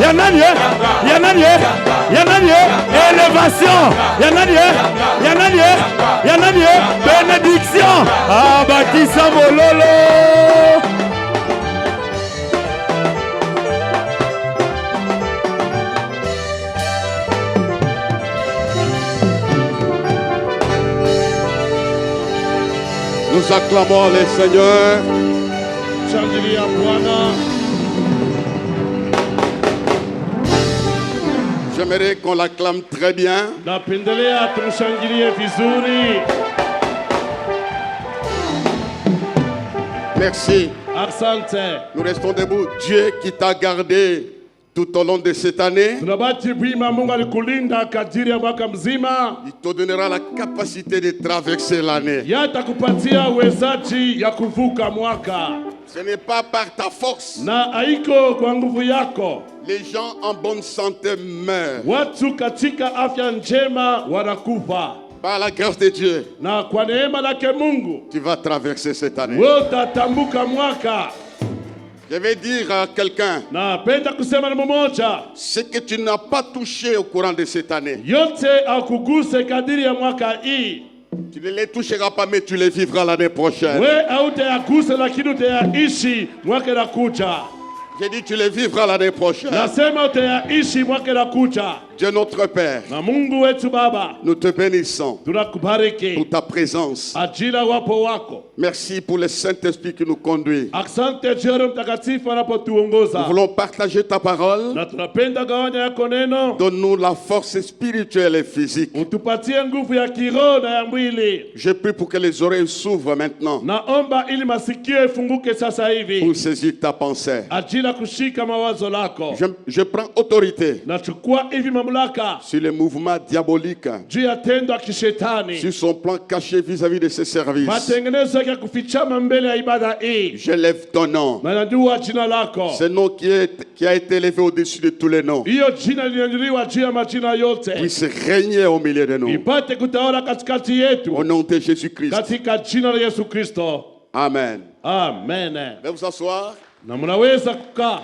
Yananie, Yananie, Yananie, élévation. Yananie, Yananie, Yananie, bénédiction. Ah, Bakisa Mololo. Nous acclamons le Seigneur. Shangilia Bwana. J'aimerais qu'on l'acclame très bien. Napendelea tumshangilie vizuri. Merci. Asante. Nous restons debout. Dieu qui t'a gardé tout au long de cette année, Tunabati bwima Mungu alikulinda kadiri ya mwaka mzima. il te donnera la capacité de traverser l'année. Yatakupatia uwezaji ya kuvuka mwaka. Ce n'est pas par ta force. Na haiko kwa nguvu yako. Les gens en bonne santé meurent. Watu katika afya njema wanakufa. Par la grâce de Dieu, Na kwa neema lake Mungu, tu vas traverser cette année. wewe utatambuka mwaka. Je vais dire à quelqu'un, Napenda kusema na mmoja, ce que tu n'as pas touché au courant de cette année, yote akuguse kadiri ya mwaka hii. tu ne les toucheras pas, mais tu les vivras l'année prochaine. We hautayaguse lakini utayaishi mwaka inakuja. J'ai dit, tu les vivras l'année prochaine. Nasema utayaishi mwaka inakuja. Dieu notre Père, Na Mungu wetu Baba, nous te bénissons tunakubariki pour ta présence. ajila wapo wako. Merci pour le Saint-Esprit qui nous conduit. Asante Roho Mtakatifu Nous anapotuongoza. voulons partager ta parole. Na tunapenda gawanya yako neno. Donne-nous la force spirituelle et physique. Utupatie nguvu ya kiroho na ya mwili. Je prie pour que les oreilles s'ouvrent maintenant Naomba ili masikio ifunguke sasa hivi. pour saisir ta pensée. Ajila kushika mawazo lako. Je prends autorité Nachukua hivi mamlaka sur les mouvements diaboliques, juu ya tendo ya kishetani. sur son plan caché vis-à-vis de ses services. Matengenezo yake kufichama mbele ya ibada hii. J'élève ton nom. Na najua jina lako. Ce nom qui a été élevé au-dessus de tous les noms. Hiyo jina linanyanyuliwa juu ya majina yote. Puisse régner au milieu de nous. Ipate kutawala katikati yetu. Au nom de Jésus-Christ. Katika jina la Yesu Kristo. Amen. Amen. Veuillez vous asseoir. Na mnaweza kukaa.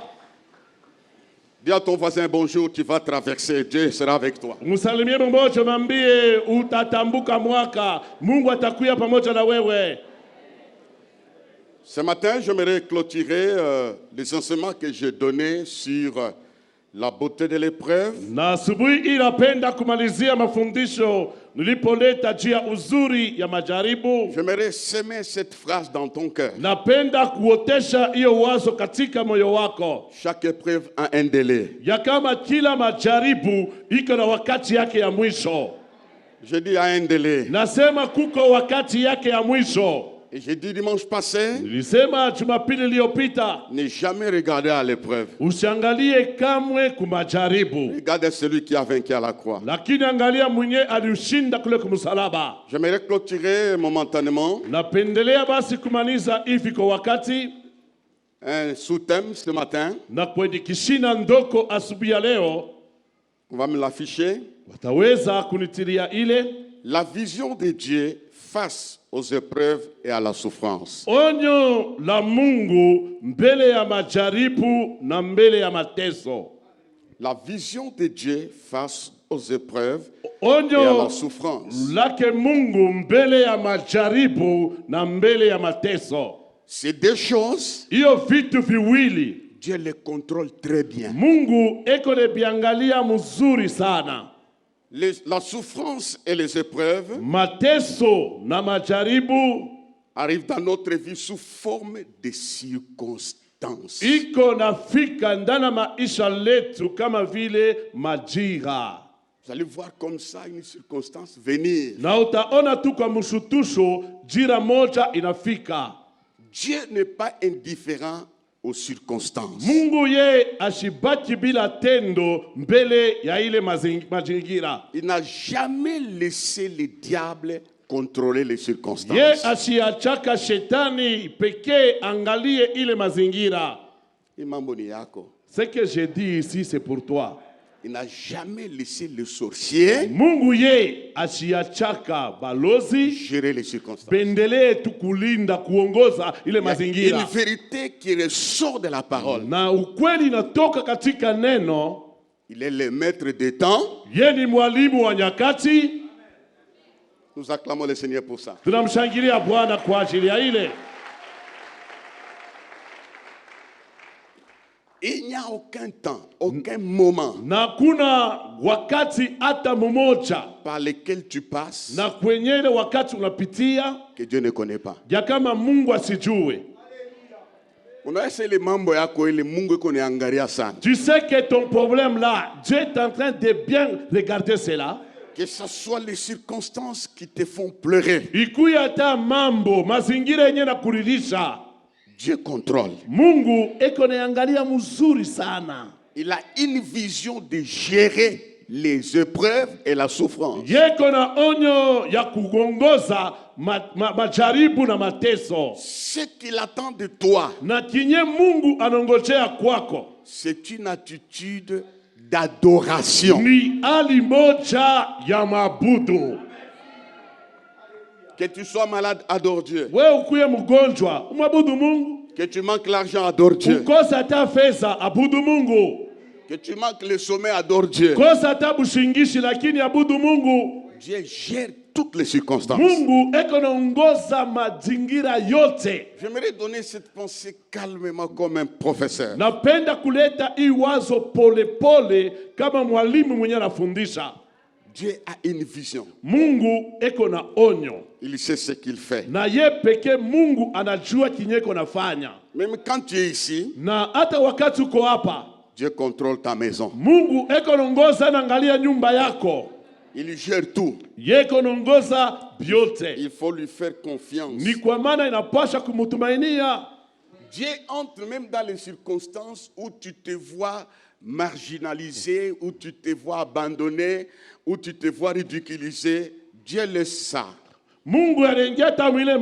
Dis à ton voisin bonjour, tu vas traverser, Dieu sera avec toi. Msalimie mmoja, mwambie utatambuka mwaka. Mungu atakuya pamoja na wewe. Ce matin, j'aimerais clôturer les enseignements que j'ai donnés sur la beauté de l'épreuve. Na asubuhi hii napenda kumalizia mafundisho nilipoleta juu ya uzuri ya majaribu. J'aimerais semer cette phrase dans ton cœur. Napenda kuotesha hiyo wazo katika moyo wako. Chaque épreuve a un délai. Ya kama kila majaribu iko na wakati yake ya mwisho. Je dis a un délai. Nasema kuko wakati yake ya mwisho. Et j'ai dit dimanche passé, Nilisema Jumapili iliyopita, ne jamais regarder à l'épreuve. usiangalie kamwe kumajaribu. Regardez celui qui a vaincu à la croix. Lakini angalia mwenye aliushinda kule kumsalaba. J'aimerais clôturer momentanément Napendelea basi kumaliza hivi kwa wakati. un sous-thème ce matin. Na kwenye kishina ndoko asubuhi ya leo, On va me l'afficher. wataweza kunitilia ile La vision de Dieu face aux épreuves et à la souffrance. onyo la Mungu mbele ya majaribu na mbele ya mateso. La vision de Dieu face aux épreuves et à la Onyo souffrance. lake Mungu mbele ya majaribu na mbele ya mateso. Ces deux choses, Hiyo vitu viwili Dieu les contrôle très bien. Mungu eko nebiangalia mzuri sana. La souffrance et les épreuves Mateso na majaribu arrivent dans notre vie sous forme de circonstances. iko nafika ndana maisha letu kama vile majira. Vous allez voir comme ça une circonstance venir. Na utaona tu kwa mshutusho jira moja inafika. Dieu n'est pas indifférent aux circonstances. Mungu ye ashibaki bila tendo mbele ya ile mazingira. Il n'a jamais laissé le diable contrôler les circonstances. Ye ashiachaka shetani pekee angalie ile mazingira. Imamboni yako. Ce que je dis ici c'est pour toi. Il n'a jamais laissé le sorcier Mungu ye asiachaka balozi gérer les circonstances. bendelee tu kulinda kuongoza ile Il y a mazingira. une vérité qui ressort de la parole. Na ukweli inatoka katika neno. Il est le maître des temps. Ye ni mwalimu wa nyakati. Nous acclamons le Seigneur pour ça. Tunamshangilia Bwana kwa ajili ya ile. Il n'y a aucun temps, aucun moment Na kuna wakati hata mmoja par lequel tu passes na kwenye ile wakati unapitia que Dieu ne connaît pas. ya kama Mungu asijue. Unaweza ile mambo yako ile Mungu iko niangalia sana. Tu sais que ton problème là, Dieu est en train de bien regarder cela. Que ce soit les circonstances qui te font pleurer. Ikuya hata mambo mazingira yenye na kuridhisha. Dieu contrôle. Mungu eko naangalia mzuri sana. Il a une vision de gérer les épreuves et la souffrance. Yeko na onyo ya kugongoza majaribu na mateso. Ce qu'il attend de toi, Na kinye Mungu anongojea kwako c'est une attitude d'adoration. ni hali moja ya mabudu. Que tu sois malade, adore Dieu. Wewe ukuye mgonjwa, umwabudu Mungu. Que tu manques l'argent, adore Dieu. Ukosa hata fedha, abudu Mungu. Que tu manques le sommeil, adore Dieu. Kosa hata bushingishi, lakini abudu Mungu. Dieu gère toutes les circonstances. Mungu eko naongoza mazingira yote. J'aimerais donner cette pensée calmement comme un professeur. Napenda kuleta hii wazo pole pole kama mwalimu mwenye anafundisha. Dieu a une vision. Mungu eko na onyo. Il sait ce qu'il fait. Na ye peke Mungu anajua kinyeko nafanya. Même quand tu es ici, Na hata wakati uko hapa, Dieu contrôle ta maison. Mungu eko naongoza na angalia nyumba yako. Il gère tout. Yeko naongoza byote. Il faut lui faire confiance. Ni kwa maana inapasha kumutumainia. Dieu entre même dans les circonstances où tu te vois marginalisé, où tu te vois abandonné, où tu te vois ridiculisé. Dieu laisse ça. Mungu anaingia hata mwile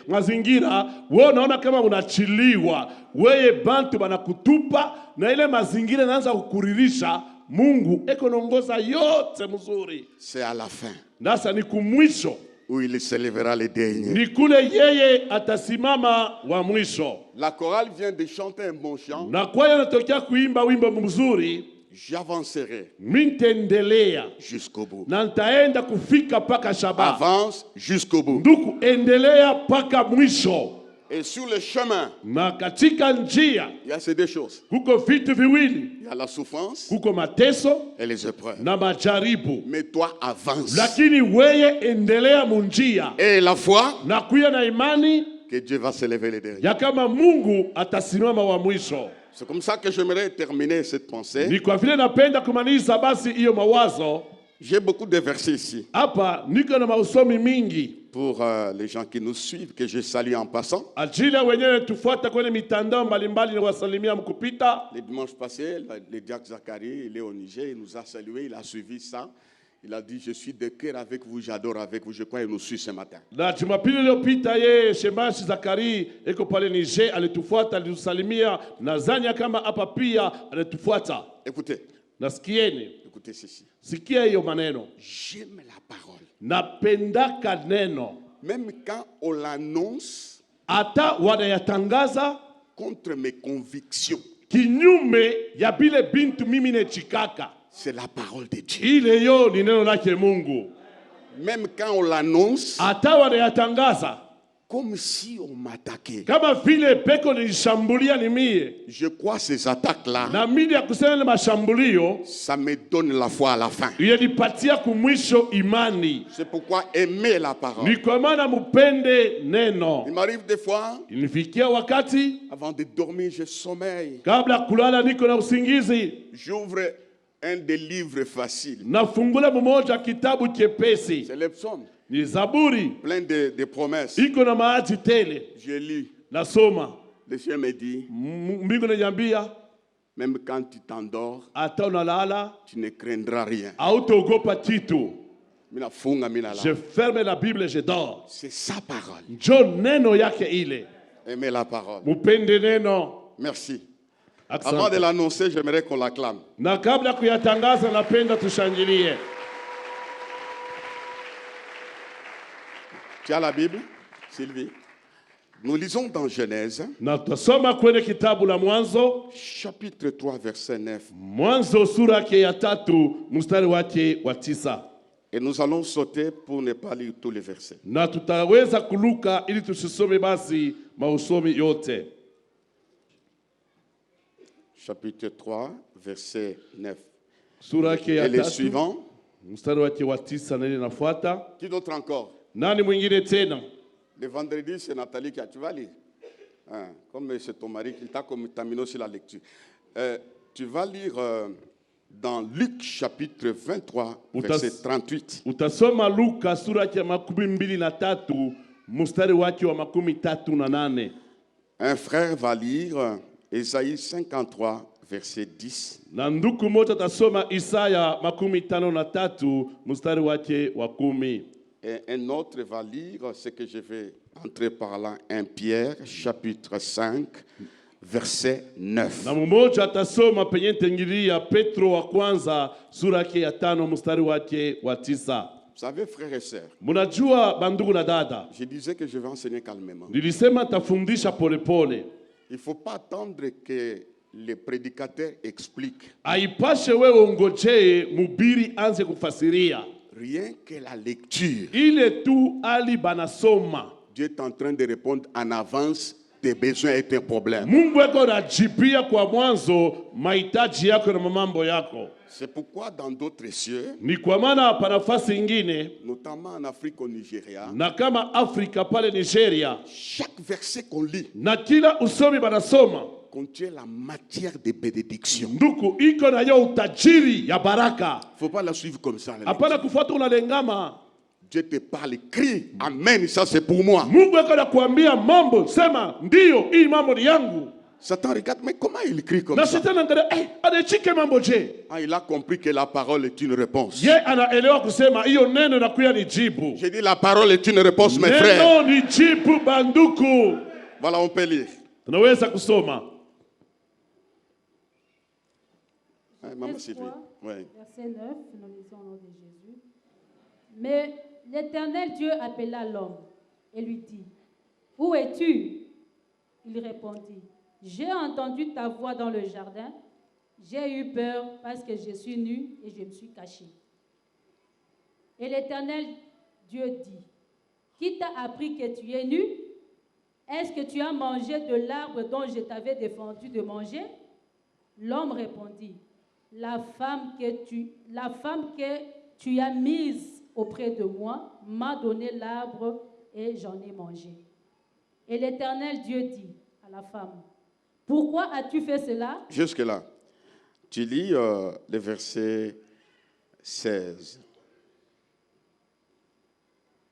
mazingira wewe unaona kama unachiliwa, wewe bantu banakutupa na ile mazingira inaanza kukuririsha. Mungu eko naongoza yote mzuri. C'est à la fin Nasa ni kumwisho, où il s'élèvera les derniers. ni kule yeye atasimama wa mwisho. La chorale vient de chanter un bon chant. Na kwa hiyo natokea kuimba wimbo mzuri, J'avancerai mintendelea jusqu'au bout. na nitaenda kufika paka shaba. Avance jusqu'au bout. Nduku, endelea paka mwisho. Et sur le chemin, Na katika njia il y a ces deux choses. kuko vitu viwili, Il y a la souffrance kuko mateso et les épreuves. na majaribu. Mais toi, avance. Lakini weye endelea munjia Et la foi na kuya na imani que Dieu va s'élever les derniers. ya kama Mungu atasimama wa mwisho. C'est comme ça que j'aimerais terminer cette pensée. Ni kwa vile napenda kumaliza basi hiyo mawazo. J'ai beaucoup de versets ici Hapa niko na mausomi mingi pour les gens qui nous suivent, que je salue en passant. ajili ya wenyewe tufuata kwenye mitandao mbalimbali na wasalimia mkupita. Le dimanche passé, le diacre Zacharie, il est au Niger, il nous a salué, il a suivi ça. Il a dit, je suis de cœur avec vous, j'adore avec vous. Je crois qu'il nous suit ce matin. Na Jumapili iliyopita yeye Shemashi Zakari eko pale Niger alitufuata, alitusalimia. Nadhani kama hapa pia alitufuata. Écoutez, Nasikieni, écoutez ceci. sikia hiyo maneno. J'aime la parole. Napendaka neno. Même quand on l'annonce Hata wanayatangaza contre mes convictions, kinyume ya bile bintu mimi nechikaka. c'est la parole de Dieu. Ile yo ni neno lake Mungu. Même quand on l'annonce Hata wanayatangaza comme si on m'attaquait. kama vile peko nilishambulia ni mie. Je crois ces attaques-là, Na mimi ya kusema na mashambulio ça me donne la foi à la fin. yanipatia kumwisho imani. C'est pourquoi aimer la parole. Ni kwa maana mupende neno. Il m'arrive des fois, Inifikia wakati avant de dormir, je sommeille. kabla kulala niko na usingizi, J'ouvre un des livres faciles. nafungula mmoja kitabu chepesi. C'est les psaumes, Ni Zaburi, plein de promesses. iko na maji tele. Je lis. Nasoma. Le Seigneur me dit, Mbingu nanyambia même quand tu t'endors, hata unalala tu ne craindras rien. hautaogopa kitu. Mina funga, mina la. Je ferme la Bible et je dors. C'est sa parole. Njo neno yake ile. Aimer la parole. Mupende neno. Merci. Avant de l'annoncer, j'aimerais qu'on l'acclame. Na kabla kuyatangaza napenda tushangilie. Tu as la Bible, Sylvie? Nous lisons dans Genèse, Na tutasoma kwenye kitabu la Mwanzo, chapitre 3, verset 9. Mwanzo sura yake ya 3 mstari wake wa 9. Et nous allons sauter pour ne pas lire tous les versets. Na tutaweza kuluka ili tusisome basi mausomi yote. Chapitre 3, verset 9. Sura yake ya Et les 3 suivants. mstari wake wa 9 na ile inafuata. Qui d'autre encore? Nani mwingine tena? Le vendredi, c'est Nathalie qui a. Tu vas lire. Hein, comme c'est ton mari qui t'a mis aussi la lecture. Tu vas lire dans Luc chapitre 23, verset 38. Utasoma Luka sura yake ya 23 mstari wake wa 38. Un frère va lire Ésaïe 53, verset 10. Na ndugu moja tasoma Isaya 53 mstari wake wa 10. Et un autre va lire ce que je vais entrer par là, 1 Pierre, chapitre 5, verset 9. Na mmoja atasoma penye tengilia Petro wa kwanza sura yake ya 5 mstari wake wa 9. Vous savez, frères et sœurs, Munajua bandugu na dada, je disais que je vais enseigner calmement. nilisema tafundisha polepole. Il ne faut pas attendre que les prédicateurs expliquent. Haipashe wewe ungojee mubiri anze kufasiria. Rien que la lecture. Ile tu ali banasoma. Dieu est en train de répondre en avance tes besoins et tes problèmes. Mungu eko anajibia kwa mwanzo mahitaji yako na mambo yako. C'est pourquoi dans d'autres cieux, Ni kwa maana pa nafasi ingine, notamment en Afrique au Nigeria, na kama Afrika pale Nigeria, chaque verset qu'on lit na kila usomi banasoma contient la matière de bénédiction. nduku iko na yo utajiri ya baraka. Il ne faut pas la suivre comme ça. Hapana kufuata unalengama. Dieu te parle, crie, amen, ça c'est pour moi. Mungu eko anakuambia mambo, sema ndio, hii mambo ni yangu. Satan regarde, mais comment il crie comme Na ça? shetani angalia, anachike mambo je? Ah, il a compris que la parole est une réponse. Ye anaelewa kusema hiyo neno nakuya ni jibu. J'ai dit la parole est une réponse, mes frères. Neno ni jibu banduku. Voilà, on peut lire. Tunaweza kusoma. Maman Sylvie. Ouais. Verset 9, nous lisons au nom de Jésus. Mais l'Éternel Dieu appela l'homme et lui dit, « Où es-tu » Il répondit, « J'ai entendu ta voix dans le jardin. J'ai eu peur parce que je suis nu et je me suis caché. » Et l'Éternel Dieu dit, « Qui t'a appris que tu es nu? Est-ce que tu as mangé de l'arbre dont je t'avais défendu de manger ?» L'homme répondit, la femme que tu as mise auprès de moi m'a donné l'arbre et j'en ai mangé. Et l'Éternel Dieu dit à la femme, pourquoi as-tu fait cela? Jusque-là. Tu lis le verset 16.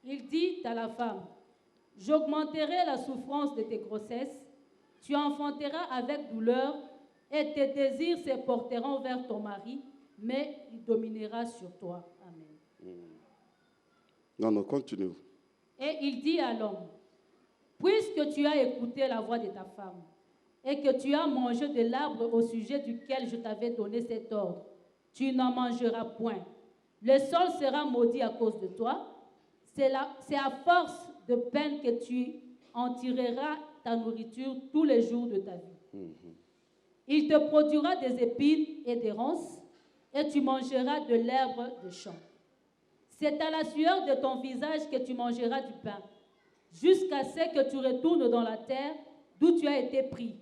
Il dit à la femme, j'augmenterai la souffrance de tes grossesses, tu enfanteras avec douleur, et tes désirs se porteront vers ton mari, mais il dominera sur toi. Amen. Non, continue. Et il dit à l'homme, puisque tu as écouté la voix de ta femme, et que tu as mangé de l'arbre au sujet duquel je t'avais donné cet ordre, tu n'en mangeras point. Le sol sera maudit à cause de toi. C'est à force de peine que tu en tireras ta nourriture tous les jours de ta vie. Il te produira des épines et des ronces, et tu mangeras de l'herbe de champ. C'est à la sueur de ton visage que tu mangeras du pain, jusqu'à ce que tu retournes dans la terre d'où tu as été pris.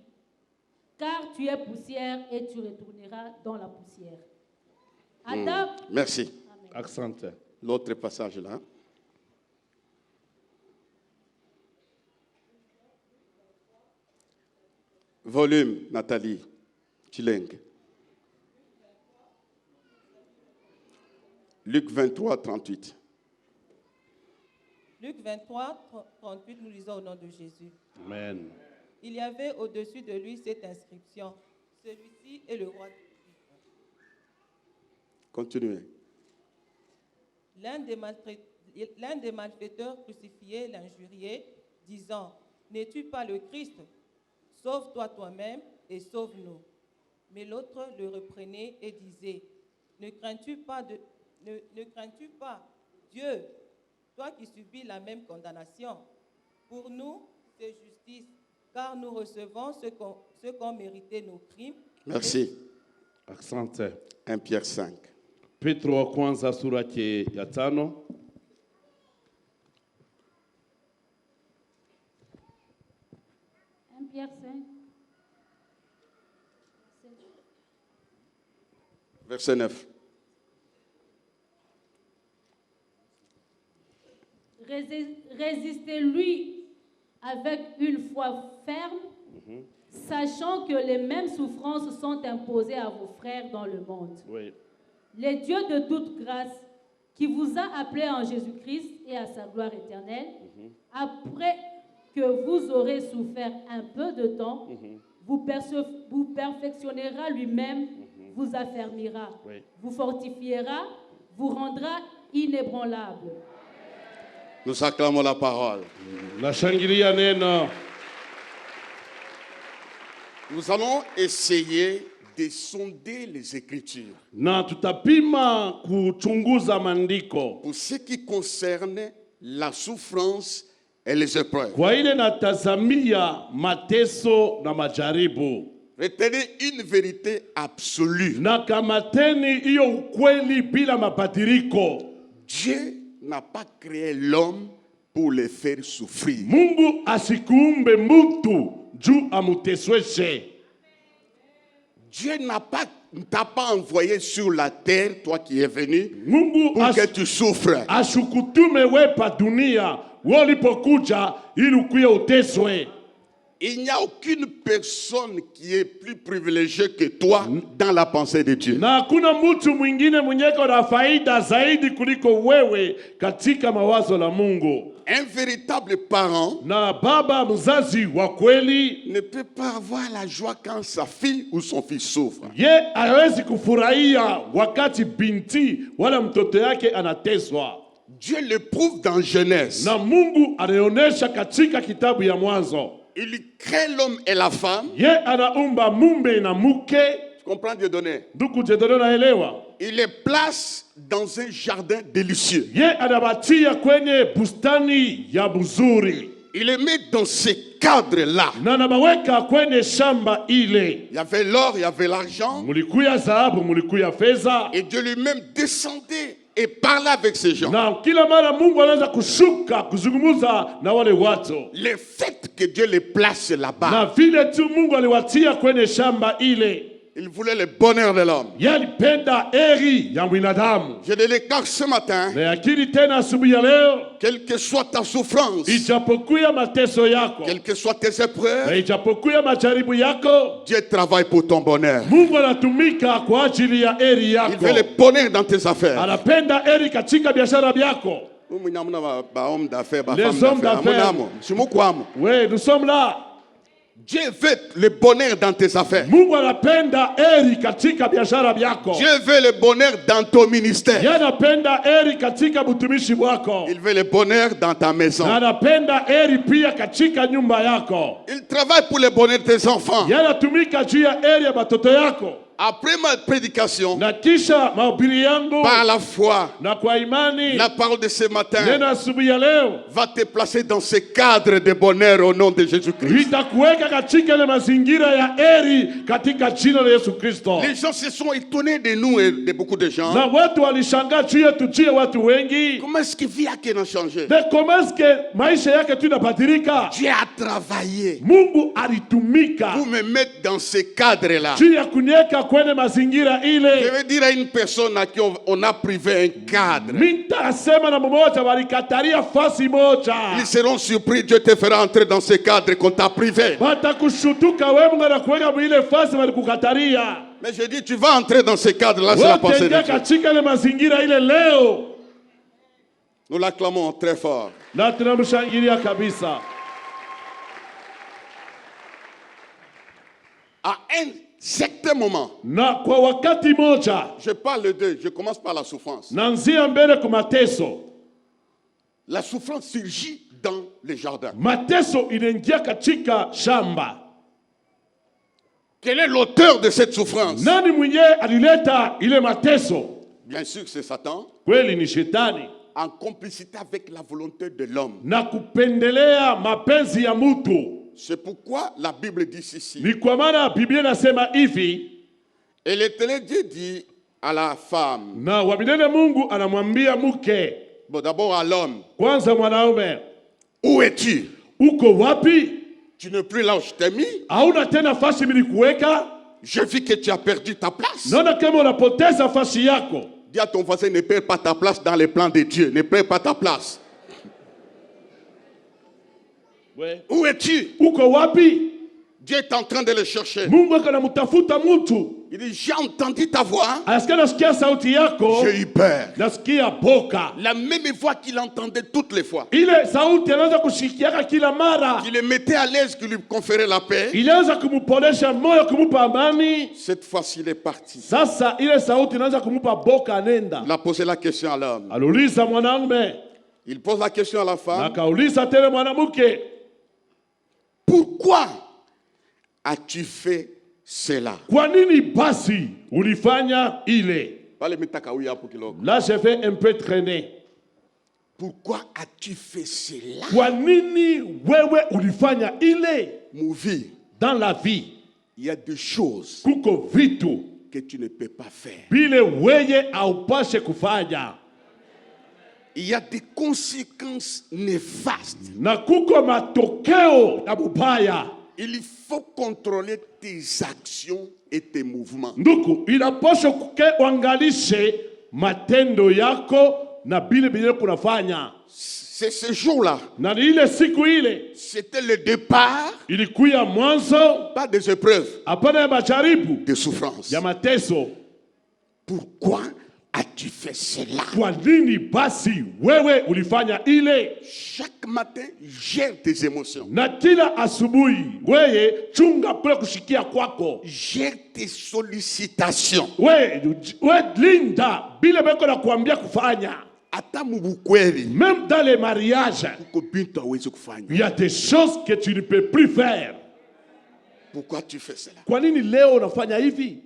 Car tu es poussière et tu retourneras dans la poussière. Adam. Merci. Accent. L'autre passage là. Volume, Nathalie. Chileng. Luc 23, 38. Luc 23, 38, nous lisons au nom de Jésus. Amen. Il y avait au-dessus de lui cette inscription. Celui-ci est le roi. Continuez. L'un des malfaiteurs crucifiés l'injuriait, disant, n'es-tu pas le Christ? Sauve-toi toi-même et sauve-nous. Mais l'autre le reprenait et disait, ne crains-tu pas Dieu, toi qui subis la même condamnation? Pour nous, c'est justice, car nous recevons ce qu'ont mérité nos crimes. Merci. Asante. 1 Pierre 5. Petro wa kwanza sura yake ya 5. Pierre 5. Verset 9. Résistez-lui avec une foi ferme, sachant que les mêmes souffrances sont imposées à vos frères dans le monde. Oui. Le Dieu de toute grâce, qui vous a appelés en Jésus-Christ et à sa gloire éternelle, après que vous aurez souffert un peu de temps, vous perfectionnera lui-même, vous affermira, vous fortifiera, vous rendra inébranlable. Nous acclamons la parole. Nashangilia neno. Nous allons essayer de sonder les Écritures. Na tutapima kuchunguza maandiko. Pour ce qui concerne la souffrance et les épreuves. Kwa ile natazamia mateso na majaribu. Retenez une vérité absolue. Na kamateni hiyo ukweli bila mabadiliko. Dieu n'a pas créé l'homme pour le faire souffrir. Mungu asikuumbe mtu juu amutesweshe. Dieu t'a pas envoyé sur la terre, toi qui es venu, Mungu pour que tu souffres. Ashukutume wepa dunia walipokuja ili ukuye uteswe. Il n'y a aucune personne qui est plus privilégiée que toi dans la pensée de Dieu. Na hakuna mtu mwingine mwenyeko na faida zaidi kuliko wewe katika mawazo la Mungu. Un véritable parent Na baba mzazi wa kweli ne peut pas avoir la joie quand sa fille ou son fils souffre. ye hawezi kufurahia wakati binti wala mtoto yake anateswa. Dieu le prouve dans Genèse. Na Mungu anaonyesha katika kitabu ya Mwanzo. Il crée l'homme et la femme. Ye anaumba mumbe na mke. Tu comprends Dieudonné? Ndugu Dieudonné naelewa. Il les place dans un jardin délicieux. Ye anabatia kwenye bustani ya buzuri. Il les met dans ce cadre-là. Na anabaweka kwenye shamba ile. Il y avait l'or, il y avait l'argent. Mulikuya dhahabu, mulikuya fedha. Et Dieu lui-même descendait et parlait avec ces gens. Na kila mara Mungu anaanza kushuka kuzungumza na wale watu. Le fait que Dieu les place là-bas. Na vile tu Mungu aliwatia kwenye shamba ile. Il voulait le bonheur de l'homme. Yalipenda eri ya binadamu. Je le déclare ce matin. Na yakiri tena asubuhi ya leo. Quelle que soit ta souffrance. Ijapokuya mateso yako. Quelles que soient tes épreuves. Na ijapokuya majaribu yako. Dieu travaille pour ton bonheur. Mungu anatumika kwa ajili ya eri yako. Il veut le bonheur dans tes affaires. Anapenda eri katika biashara yako. Les hommes d'affaires. Oui, nous sommes là. Dieu veut le bonheur dans tes affaires. Mungu anapenda eri katika biashara yako. Dieu veut le bonheur dans ton ministère. Anapenda eri katika butumishi wako. Il veut le bonheur dans ta maison. Anapenda eri pia katika nyumba yako. Il travaille pour le bonheur de tes enfants. Anatumika juu ya eri ya batoto yako. Après ma prédication, na kisha mahubiri yangu, par la foi, na kwa imani, la parole de ce matin neno asubuhi ya leo va te placer dans ce cadre de bonheur au nom de Jésus-Christ. Itakuweka katika ile mazingira ya eri katika jina la Yesu Kristo. Les gens se sont étonnés de nous et de beaucoup de gens. Na watu walishangaa juu yetu, juu ya watu wengi. Comment est-ce que vie yake ina changé? De comment est-ce que maisha yake tu inabadilika? Dieu a travaillé. Mungu alitumika Pour me mettre dans ce cadre-là. juu ya kuniweka kwenye mazingira ile. Je veux dire à une personne à qui on a privé un cadre. Nitasema na mmoja walikatalia fasi moja. Ils seront surpris, Dieu te fera entrer dans ce cadre qu'on t'a privé. Watakushutuka wewe Mungu anakuweka mwile fasi walikukatalia. Mais je dis tu vas entrer dans ce cadre-là, c'est la pensée de Dieu. Katika ile mazingira ile leo. Nous l'acclamons très fort. Na tunamshangilia kabisa. À un certain moment, na kwa wakati moja, je parle de, je commence par la souffrance. Nanzia mbele kwa mateso. La souffrance surgit dans le jardin. Mateso inaingia katika shamba. Quel est l'auteur de cette souffrance? Nani mwenye alileta ile mateso? Bien sûr, c'est Satan. Kweli ni shetani. En complicité avec la volonté de l'homme. Na kupendelea mapenzi ya mtu. C'est pourquoi la Bible dit ceci. Ni kwa maana Biblia inasema hivi. Et l'Éternel Dieu dit à la femme. Na wabinene Mungu anamwambia mke. Bon, d'abord à l'homme. Kwanza mwanaume. Où es-tu? Uko wapi? Tu n'es plus là où je t'ai mis. Hauna tena fasi nilikuweka. Je vis que tu as perdu ta place. Naona kama unapoteza fasi yako. Dis à ton voisin, ne perds pas ta place dans les plans de Dieu. Ne perds pas ta place. Ouais. Où es-tu? Uko wapi? Dieu est en train de le chercher. Mungu akanamtafuta mtu. Il dit, j'ai entendu ta voix. Asikia nasikia sauti yako. J'ai eu peur. Nasikia boka. La même voix qu'il entendait toutes les fois. Ile sauti anaanza kusikiaka kila mara. Qui le mettait à l'aise, qui lui conférait la paix. Ilianza kumuponesha moyo, kumupa amani. Cette fois-ci, il est parti. Sasa ile sauti inaanza kumupa boka nenda. Il a posé la question à l'homme. Aliuliza mwanaume. Il pose la question à la femme. Na kauliza tena mwanamke. Pourquoi as-tu fait cela? Kwa nini basi ulifanya ile? Là, je vais un peu traîner. Pourquoi as-tu fait cela? Kwa nini wewe ulifanya ile? Mouvi. Dans la vie, il y a des choses kuko vitu que tu ne peux pas faire. Bile weye haupashe kufanya. Il y a des conséquences néfastes. Na kuko matokeo ya mubaya. Il faut contrôler tes actions et tes mouvements. Nduku, inapaswa uangalishe matendo yako na bile bile kunafanya. C'est ce jour-là. Na ile siku ile. C'était le départ. Ilikuya mwanzo. Pas des épreuves. Hapana ya majaribu. De souffrance. Ya mateso. Pourquoi as-tu fait cela? Kwa nini basi wewe ulifanya ile? Chaque matin, gère tes émotions. Na kila asubuhi wewe chunga kule kushikia kwako. Gère tes sollicitations. We linda bile beko na kuambia kufanya. Ata mubukweli. Même dans les mariages, il y a des choses que tu ne peux plus faire. Pourquoi tu fais cela? Kwa nini leo unafanya hivi?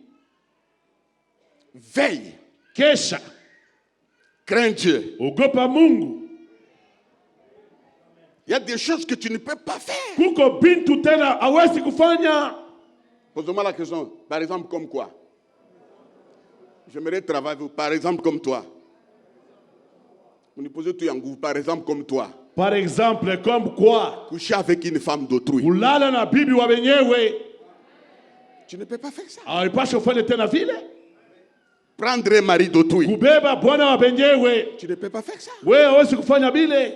Veille. Kesha. Crains Dieu. Ogopa Mungu. Il y a des choses que tu ne peux pas faire. Kuko bintu tena hawezi kufanya. Pose-moi la question. Par exemple, comme quoi? J'aimerais travailler, par exemple, comme toi. Par exemple, comme toi. Par exemple, comme quoi? Coucher avec une femme d'autrui. Ulala na bibi wa wenyewe. Tu ne peux pas faire ça. Haipaswi ufanye tena vile. Prendre un mari d'autrui. Kubeba bwana wa wenyewe. Tu ne peux pas faire ça. Wewe hawezi kufanya vile.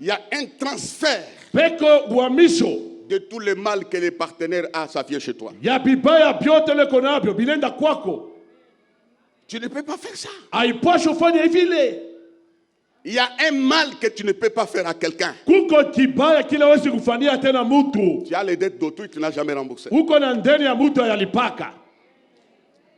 Il y a un transfert. Peko uhamisho. De tout le mal que les partenaires a, ça vient chez toi. Ya bibaya byote leko nabyo bilenda kwako. Tu ne peux pas faire ça. Haipaswi ufanye vile. Il y a un mal que tu ne peux pas faire à quelqu'un. Kuko kibaya kile hawezi kufanyia tena mtu. Tu as les dettes d'autrui, tu n'as jamais remboursé. Uko na ndeni ya mtu ayalipaka.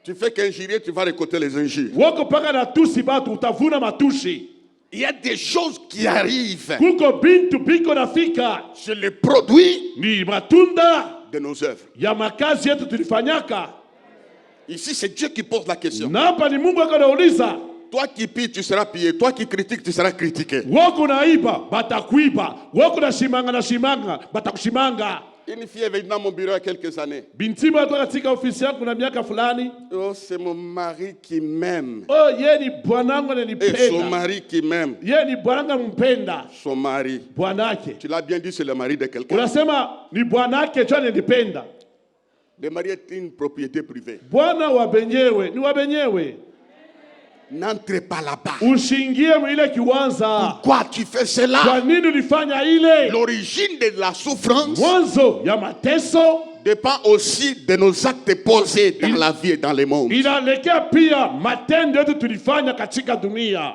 Tu fais qu'injurier, tu vas récolter les injures. Wako paka na tusi batu utavuna matushi. Il y a des choses qui arrivent. Kuko bintu biko nafika. C'est le produit ni matunda de nos œuvres. Ya makazi yetu tulifanyaka. Ici, c'est Dieu qui pose la question. Na hapa ni Mungu akanauliza. Toi qui pilles, tu seras pillé. Toi qui critiques, tu seras critiqué. Wako naiba, batakuiba. Wako na shimanga, batakushimanga. Une fille est venue dans mon bureau il y a quelques années. Binti mwa katika ofisi yangu kuna miaka fulani. Oh, c'est mon mari qui m'aime. Oh, yeye ni bwanangu ananipenda. Et son mari qui m'aime. Yeye ni bwanangu mpenda. Son mari. Bwanake. Tu l'as bien dit, c'est le mari de quelqu'un. Unasema ni bwanake tu ananipenda. Le mari est une propriété privée. Bwana wa benyewe, ni wa benyewe. N'entre pas là-bas. Ushingie ile kiwanza. Pourquoi tu fais cela? Kwa nini ulifanya ile? L'origine de la souffrance mwanzo ya mateso dépend aussi de nos actes posés dans la vie et dans le monde. Inaelekea pia matendo yetu tulifanya katika dunia.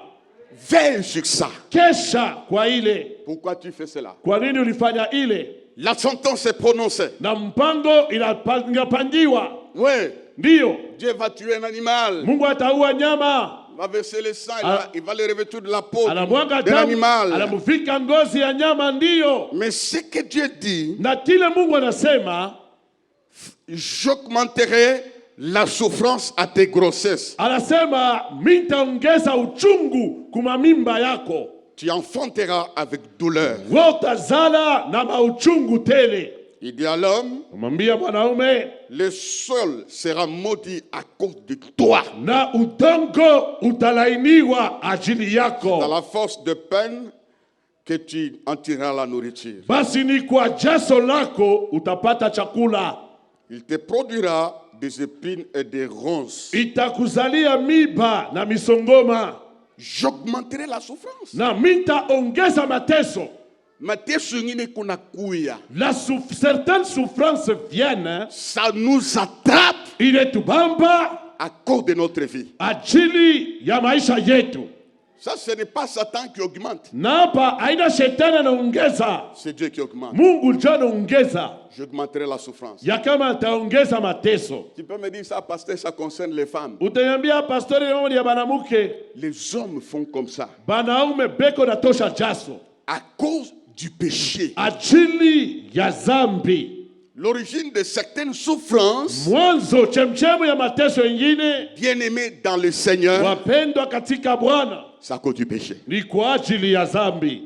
Veille sur ça. Kesha kwa ile. Pourquoi tu fais cela? Kwa nini ulifanya ile? La sentence est prononcée. Na mpango inapangiwa. Oui. Ndio. Dieu va tuer un animal. Mungu ataua nyama. Il va verser le sang, il va le revêtir de la peau de l'animal. Anamuvika ngozi ya nyama ndio. Mais ce que Dieu dit, na kile Mungu anasema, j'augmenterai la souffrance à tes grossesses. Anasema mitaongeza uchungu kuma mimba yako. Tu enfanteras avec douleur. Utazala na mauchungu tele. Il dit à l'homme, Mwambia mwanaume, le sol sera maudit à cause de toi. na udongo utalainiwa ajili yako. Dans la force de peine que tu en tireras la nourriture. Basi ni kwa jasho lako utapata chakula. Il te produira des épines et des ronces. Itakuzalia miba na misongoma. J'augmenterai la souffrance. Na mitaongeza mateso. Mateso ngine kuna kuya. Certaines souffrances viennent. Ça nous attrape Inetubamba à cause de notre vie. ajili ya maisha yetu. Ça, ce n'est pas Satan qui augmente. Na hapa haina shetani anaongeza. C'est Dieu qui augmente. Mungu ndio anaongeza. J'augmenterai la souffrance. Ya kama ataongeza mateso. Tu peux me dire ça, pasteur, ça concerne les femmes. Utaniambia pastori mambo ya banamuke. Les hommes font comme ça. Banaume beko natosha jaso. À cause du péché. Ajili ya zambi. L'origine de certaines souffrances, Mwanzo chemchemu ya mateso ingine. bien-aimés dans le Seigneur, Wapendwa katika Bwana. c'est à cause du péché. Ni kwa ajili ya zambi.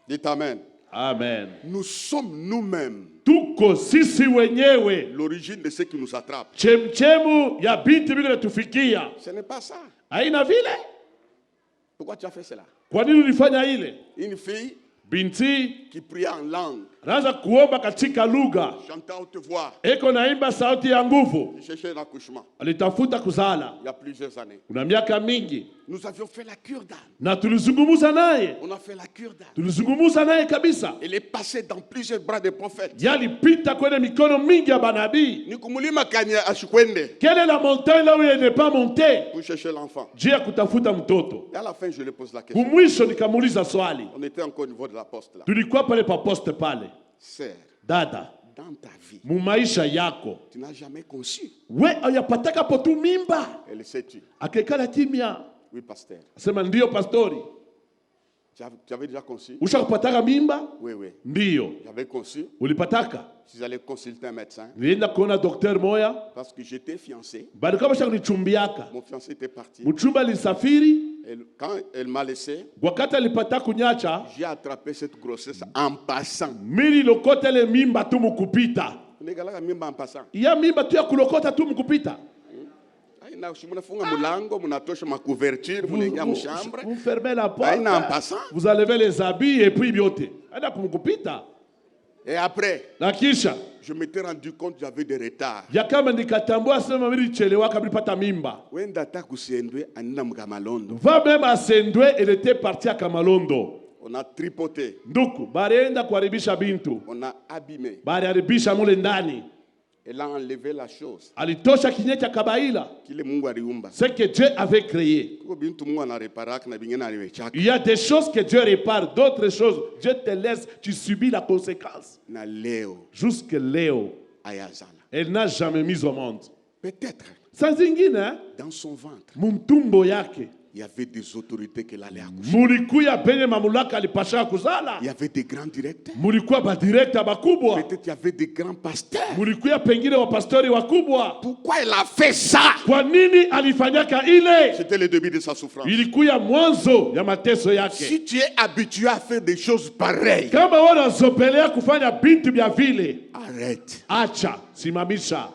Dites Amen. Amen. Nous sommes nous-mêmes Tuko sisi wenyewe. l'origine de ce qui nous attrape. Chemchemu ya binti biko natufikia. Ce n'est pas ça. Haina vile. Pourquoi tu as fait cela? Kwa nini ulifanya ile? Une fille Binti qui prie en langue, anaanza kuomba katika lugha. chantant à haute voix, Eko naimba sauti ya nguvu. qui cherchait un accouchement Alitafuta kuzala. il y a plusieurs années. Kuna miaka mingi. Nous avions fait la cure d'âme. Na tulizungumuza naye. On a fait la cure d'âme. Tulizungumuza naye kabisa. Elle est passée dans plusieurs bras des prophètes. Yalipita kwenye mikono mingi ya banabii. Ni kumulima kanya ashikwende Quelle est la montagne là où il n'est pas monté? pour chercher l'enfant. Juu ya kutafuta mtoto. Et à la fin, je lui pose la question. Kumwisho nikamuuliza swali. On était encore au niveau de la poste là. Tulikuwa pale pa poste pale. Sœur, Dada, dans ta vie, mu maisha yako. tu n'as jamais conçu. We ayapataka po tu mimba. Elle sait-tu? Akekala kimya. Oui, pasteur. Asema ndio pastori. Tu avais déjà conçu? Ushakupataka mimba? Oui, oui. Ndio. J'avais conçu. Ulipataka? Si j'allais consulter un médecin, Nilienda kuona daktari moya. parce que j'étais fiancé. Balikuwa bashakunichumbiaka. Mon fiancé était parti. Mchumba alisafiri. Quand elle m'a laissé, Wakati alipata kunyacha, j'ai attrapé cette grossesse en passant. mili lokota ile mimba tu mukupita. Unagalaka mimba en passant. Ya mimba tu ya kulokota tu mukupita. Aina munafunga mulango, munatosha ma couverture, munaingia mchambre. Vous fermez la porte. Aina en passant. Vous enlevez les habits et puis biote. Aida kumukupita. Et après, Na kisha je m'étais rendu compte que j'avais des retards. ya kama nikatambua sema mimi chelewa kabla nipata mimba. Wenda takusendwe anina mkamalondo. Va même à Sendwe, elle était partie à Kamalondo. On a tripoté, Nduku, barienda kuharibisha bintu. on a abîmé. Bariharibisha mule ndani. Elle a enlevé la chose. Alitosha kinye cha kabaila. Kile Mungu aliumba. Ce que Dieu avait créé. Kuko bintu Mungu anareparaka na bingine aliwechaka. Il y a des choses que Dieu répare, d'autres choses, Dieu te laisse, tu subis la conséquence. Na leo Jusque Léo, ayazala. elle n'a jamais mis au monde. Peut-être Sans zingine, hein? dans son ventre, Mumtumbo yake. il y avait des autorités qu'elle allait accoucher. Mulikuya penye mamulaka alipasha kuzala. Il y avait des grands directeurs. Mulikuwa ba directeur bakubwa. Peut-être il y avait des grands pasteurs. Mulikuya pengine wa pastori wakubwa. Pourquoi elle a fait ça? Kwa nini alifanyaka ile? C'était le début de sa souffrance. Ilikuya mwanzo ya mateso yake. Si tu es habitué à faire des choses pareilles, Kama wanazopelea kufanya bintu vya vile, arrête. acha, simamisha.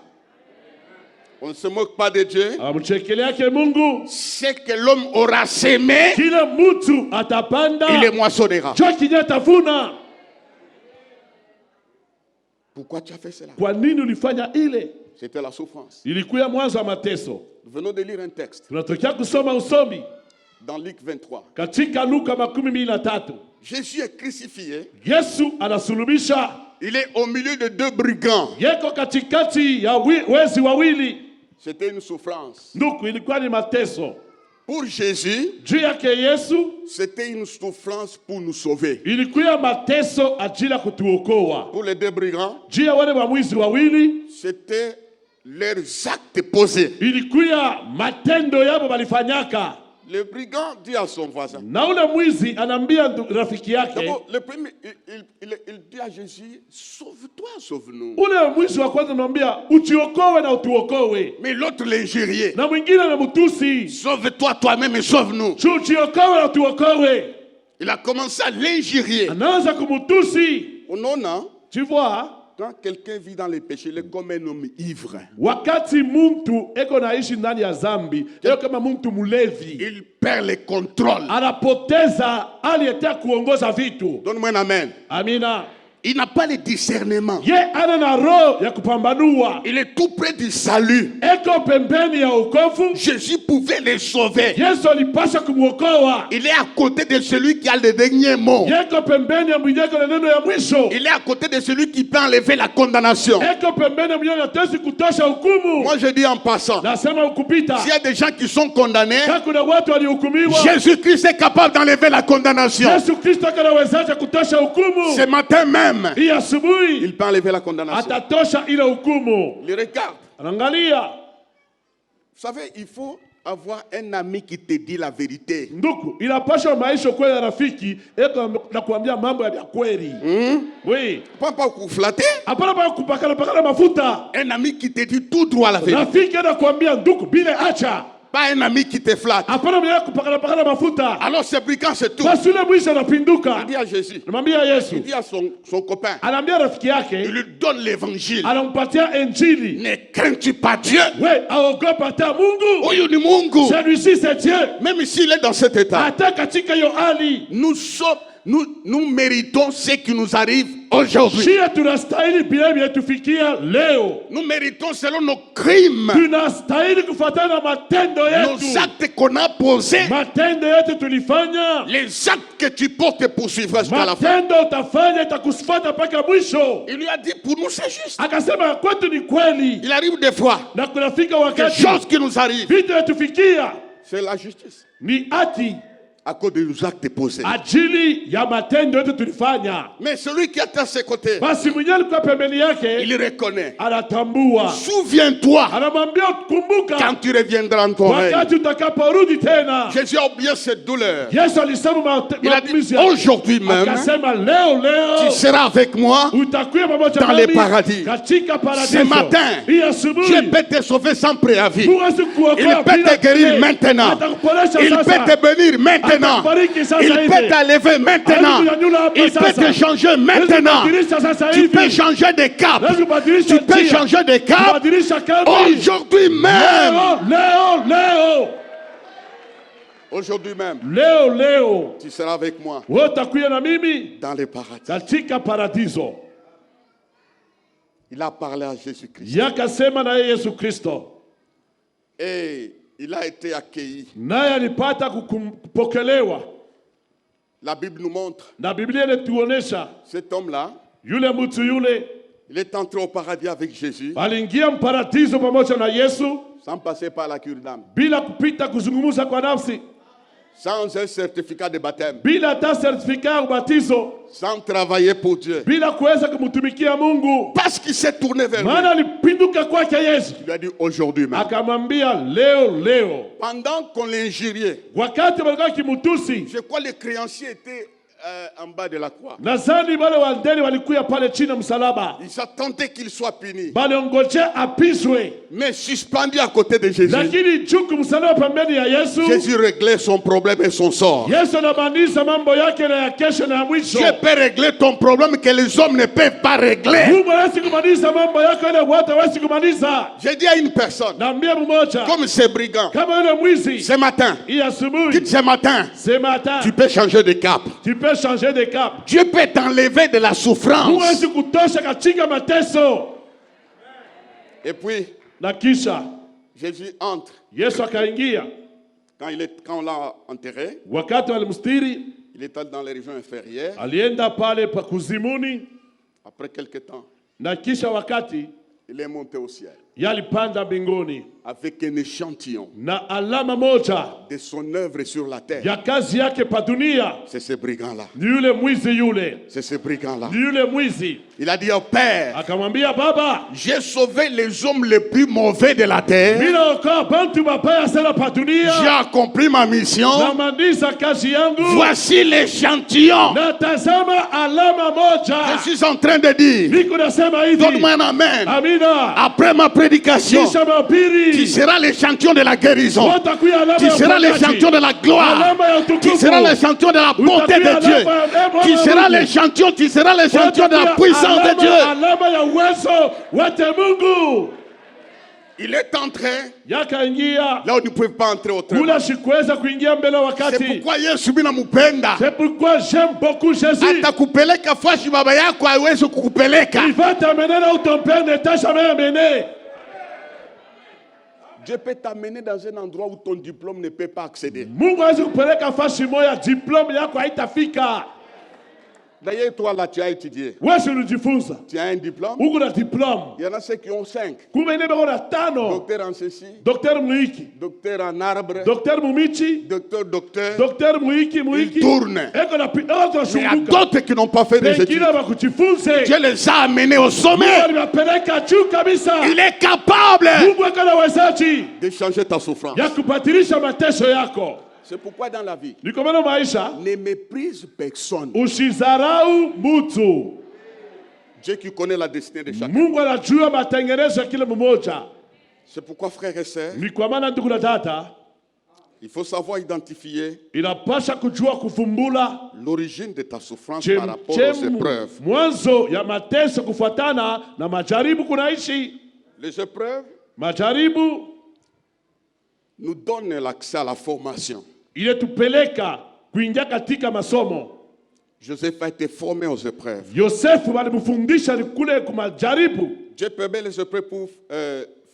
On ne se moque pas de Dieu. Amchekele yake Mungu. Ce que l'homme aura sémé, Kila mtu atapanda. il les moissonnera. Jo kinye tafuna. Pourquoi tu as fait cela? Kwa nini ulifanya ile? C'était la souffrance. Ilikuya mwanzo wa mateso. Nous venons de lire un texte Tunatokea kusoma usomi dans Luc 23. katika Luka 23. Jésus est crucifié. Yesu anasulubisha. Il est au milieu de deux brigands. Yeko katikati ya wezi wawili. C'était une souffrance. Nduku, ilikuwa ni mateso. Pour Jésus, Juu yake Yesu, c'était une souffrance pour nous sauver. ilikuwa mateso ajili ya kutuokoa. Pour les deux brigands, Juu ya wale wamwizi wawili, c'était leurs actes posés. ilikuwa matendo yabo balifanyaka. Le brigand dit à son voisin. Na ule mwizi anaambia rafiki yake. D'abord, le premier, il dit à Jésus, sauve-toi, sauve-nous. Ule mwizi wa kwanza anamwambia utiokoe na utuokoe. Mais l'autre l'injuriait. Na mwingine anamtusi. Sauve-toi toi-même et sauve-nous. Utiokoe na utuokoe. Il a commencé à l'injurier. Anaanza kumtusi. Non, tu vois? Quand quelqu'un vit dans les péchés, il est comme un homme ivre. Wakati muntu eko naishi ndani ya zambi, eko kama muntu mulevi. Il perd le contrôle. Anapoteza hali ya kuongoza vitu. Donne-moi un amen. Amina. Il n'a pas le discernement. Ye ana na roho ya kupambanua. Il est tout près du salut. Eko pembeni ya wokovu. Jésus pouvait les sauver. Yesu alipasha kumuokoa. Il est à côté de celui qui a le dernier mot. Yeko pembeni ya mwenyeko na neno ya mwisho. Il est à côté de celui qui peut enlever la condamnation. Eko pembeni ya mwenyeko atesi kutosha hukumu. Moi je dis en passant. Nasema ukupita. S'il y a des gens qui sont condamnés, kuna watu walihukumiwa. Jésus-Christ est capable d'enlever la condamnation. Yesu Kristo anaweza kutosha hukumu. Ce matin même, il peut enlever la condamnation. Atatosha ile hukumu. Il regarde. Angalia. Vous savez, il faut avoir un ami qui te dit la vérité. Ndugu, inapasha maisha kwa rafiki eko na kuambia mambo ya kweli. Oui. Pas kuflatter. Hapana pa kupakana mafuta. Un ami qui te dit tout droit la vérité. Rafiki anakuambia ndugu bila acha. Pas un ami qui te flatte. Hapana mwenye kupakana mafuta. Alors c'est brigand c'est tout. Basi yule mwisho anapinduka. Il dit à Jésus. Anamwambia Yesu. Il dit à son copain. Anamwambia rafiki yake. Il lui donne l'évangile. Anampatia injili. Ne crains-tu pas Dieu? Oui, aogopa ta Mungu. Huyu ni Mungu. Celui-ci c'est Dieu. Même s'il est dans cet état. Hata katika hiyo hali. Nous méritons ce qui nous arrive aujourd'hui. Nous méritons selon nos crimes. Nos actes qu'on a posés. Les actes que tu portes te poursuivront jusqu'à la fin. Il lui a dit pour nous c'est juste. Il arrive des fois quelque chose qui nous arrive. C'est la justice. À cause de nos actes posés. Mais celui qui est à ses côtés, il reconnaît. Souviens-toi quand tu reviendras en ton règne. Jésus a oublié cette douleur. Il a dit aujourd'hui même, tu seras avec moi dans les paradis. Ce matin, Dieu peut te sauver sans préavis. Il peut te guérir maintenant. Il peut te bénir maintenant. Il peut t'enlever maintenant. Il peut te changer maintenant. Tu peux changer de cap. Tu peux changer de cap aujourd'hui même. Aujourd'hui même. Tu seras avec moi dans les paradis. Il a parlé à Jésus-Christ. Et il a été accueilli. La Bible nous montre. Cet homme-là, il est entré au paradis avec Jésus. Sans passer par la cure d'âme. Sans un certificat de baptême. Sans travailler pour Dieu. Parce qu'il s'est tourné vers lui. Il lui a dit aujourd'hui même. Pendant qu'on l'injuriait, je crois que les créanciers étaient en bas de la croix. Ils s'attendaient qu'il soit puni. Mais suspendu à côté de Jésus. Jésus réglait son problème et son sort. Dieu peut régler ton problème que les hommes ne peuvent pas régler. J'ai dit à une personne, comme ces brigands, ce matin, tu peux changer de cap. Dieu peut t'enlever de la souffrance. Et puis, Jésus entre. Quand on l'a enterré, il est allé dans les régions inférieures. Après quelques temps, il est monté au ciel. yalipanda mbinguni avec un échantillon na alama moja de son œuvre sur la terre. ya kazi yake pa dunia. C'est ce brigand-là. Ni yule mwizi yule, C'est ce brigand-là. ni yule mwizi. Il a dit au Père, Akamwambia Baba, j'ai sauvé les hommes les plus mauvais de la terre. mimi naokoa bantu mabaya sana pa J'ai dunia, accompli ma mission. namaliza kazi yangu. Voici l'échantillon. Natazama alama moja. Je suis en train de dire, Niko nasema hivi, donne-moi un amen. amina. Après ma prédication, Kisha mahubiri, tu seras l'échantillon de la guérison. watakuya alama Tu ya seras uponyaji. l'échantillon de la gloire. Alama ya utukufu. Tu seras l'échantillon de la bonté de Dieu. Tu seras l'échantillon, tu seras l'échantillon de la puissance de Dieu. Alama ya uwezo wake Mungu. Il est entré Yakaingia là où nous ne pouvons pas entrer autrement. kula sikuweza kuingia mbele C'est wakati. pourquoi Yesu bila mupenda C'est pourquoi j'aime beaucoup Jésus. atakupeleka fashi baba yako hawezi kukupeleka. Il va t'amener là où ton père ne t'a jamais amené. Dieu peut t'amener dans un endroit où ton diplôme ne peut pas accéder. Mungu hawezi kupeleka fashi moja diplome yako haitafika. D'ailleurs, toi là, tu as étudié. Wewe ulijifunza. Tu as un diplôme. Uko na diplome. Il y en a ceux qui ont 5. Kumbe nebe kuna 5. Docteur en ceci, Docteur Muiki. docteur en arbre, Docteur Mumichi. docteur. Docteur Muiki Il tourne. Eko na Mais il y a shunguka. d'autres qui n'ont pas fait des études. Wengine wakujifunze. Dieu les a amenés au sommet. Mungu aliwapeleka juu kabisa. Il est capable Mungu eko na uwezaji de changer ta souffrance. ya kubadilisha mateso yako. C'est pourquoi dans la vie, Ni kwa maana maisha ne méprise personne. usizarau mtu. Dieu qui connaît la destinée de chacun. Mungu anajua matengenezo ya kila mmoja. C'est pourquoi, frères et sœurs, Ni kwa maana ndugu na dada, il faut savoir identifier inapasha kujua kufumbula l'origine de ta souffrance par rapport aux chemchemu épreuves. mwanzo ya mateso kufuatana na majaribu kunaishi. Les épreuves Majaribu nous donnent l'accès à la formation. ilitupeleka kuingia katika masomo. Joseph a été formé aux épreuves. Yosefu walimfundisha kule kwa majaribu. Dieu permet les épreuves pour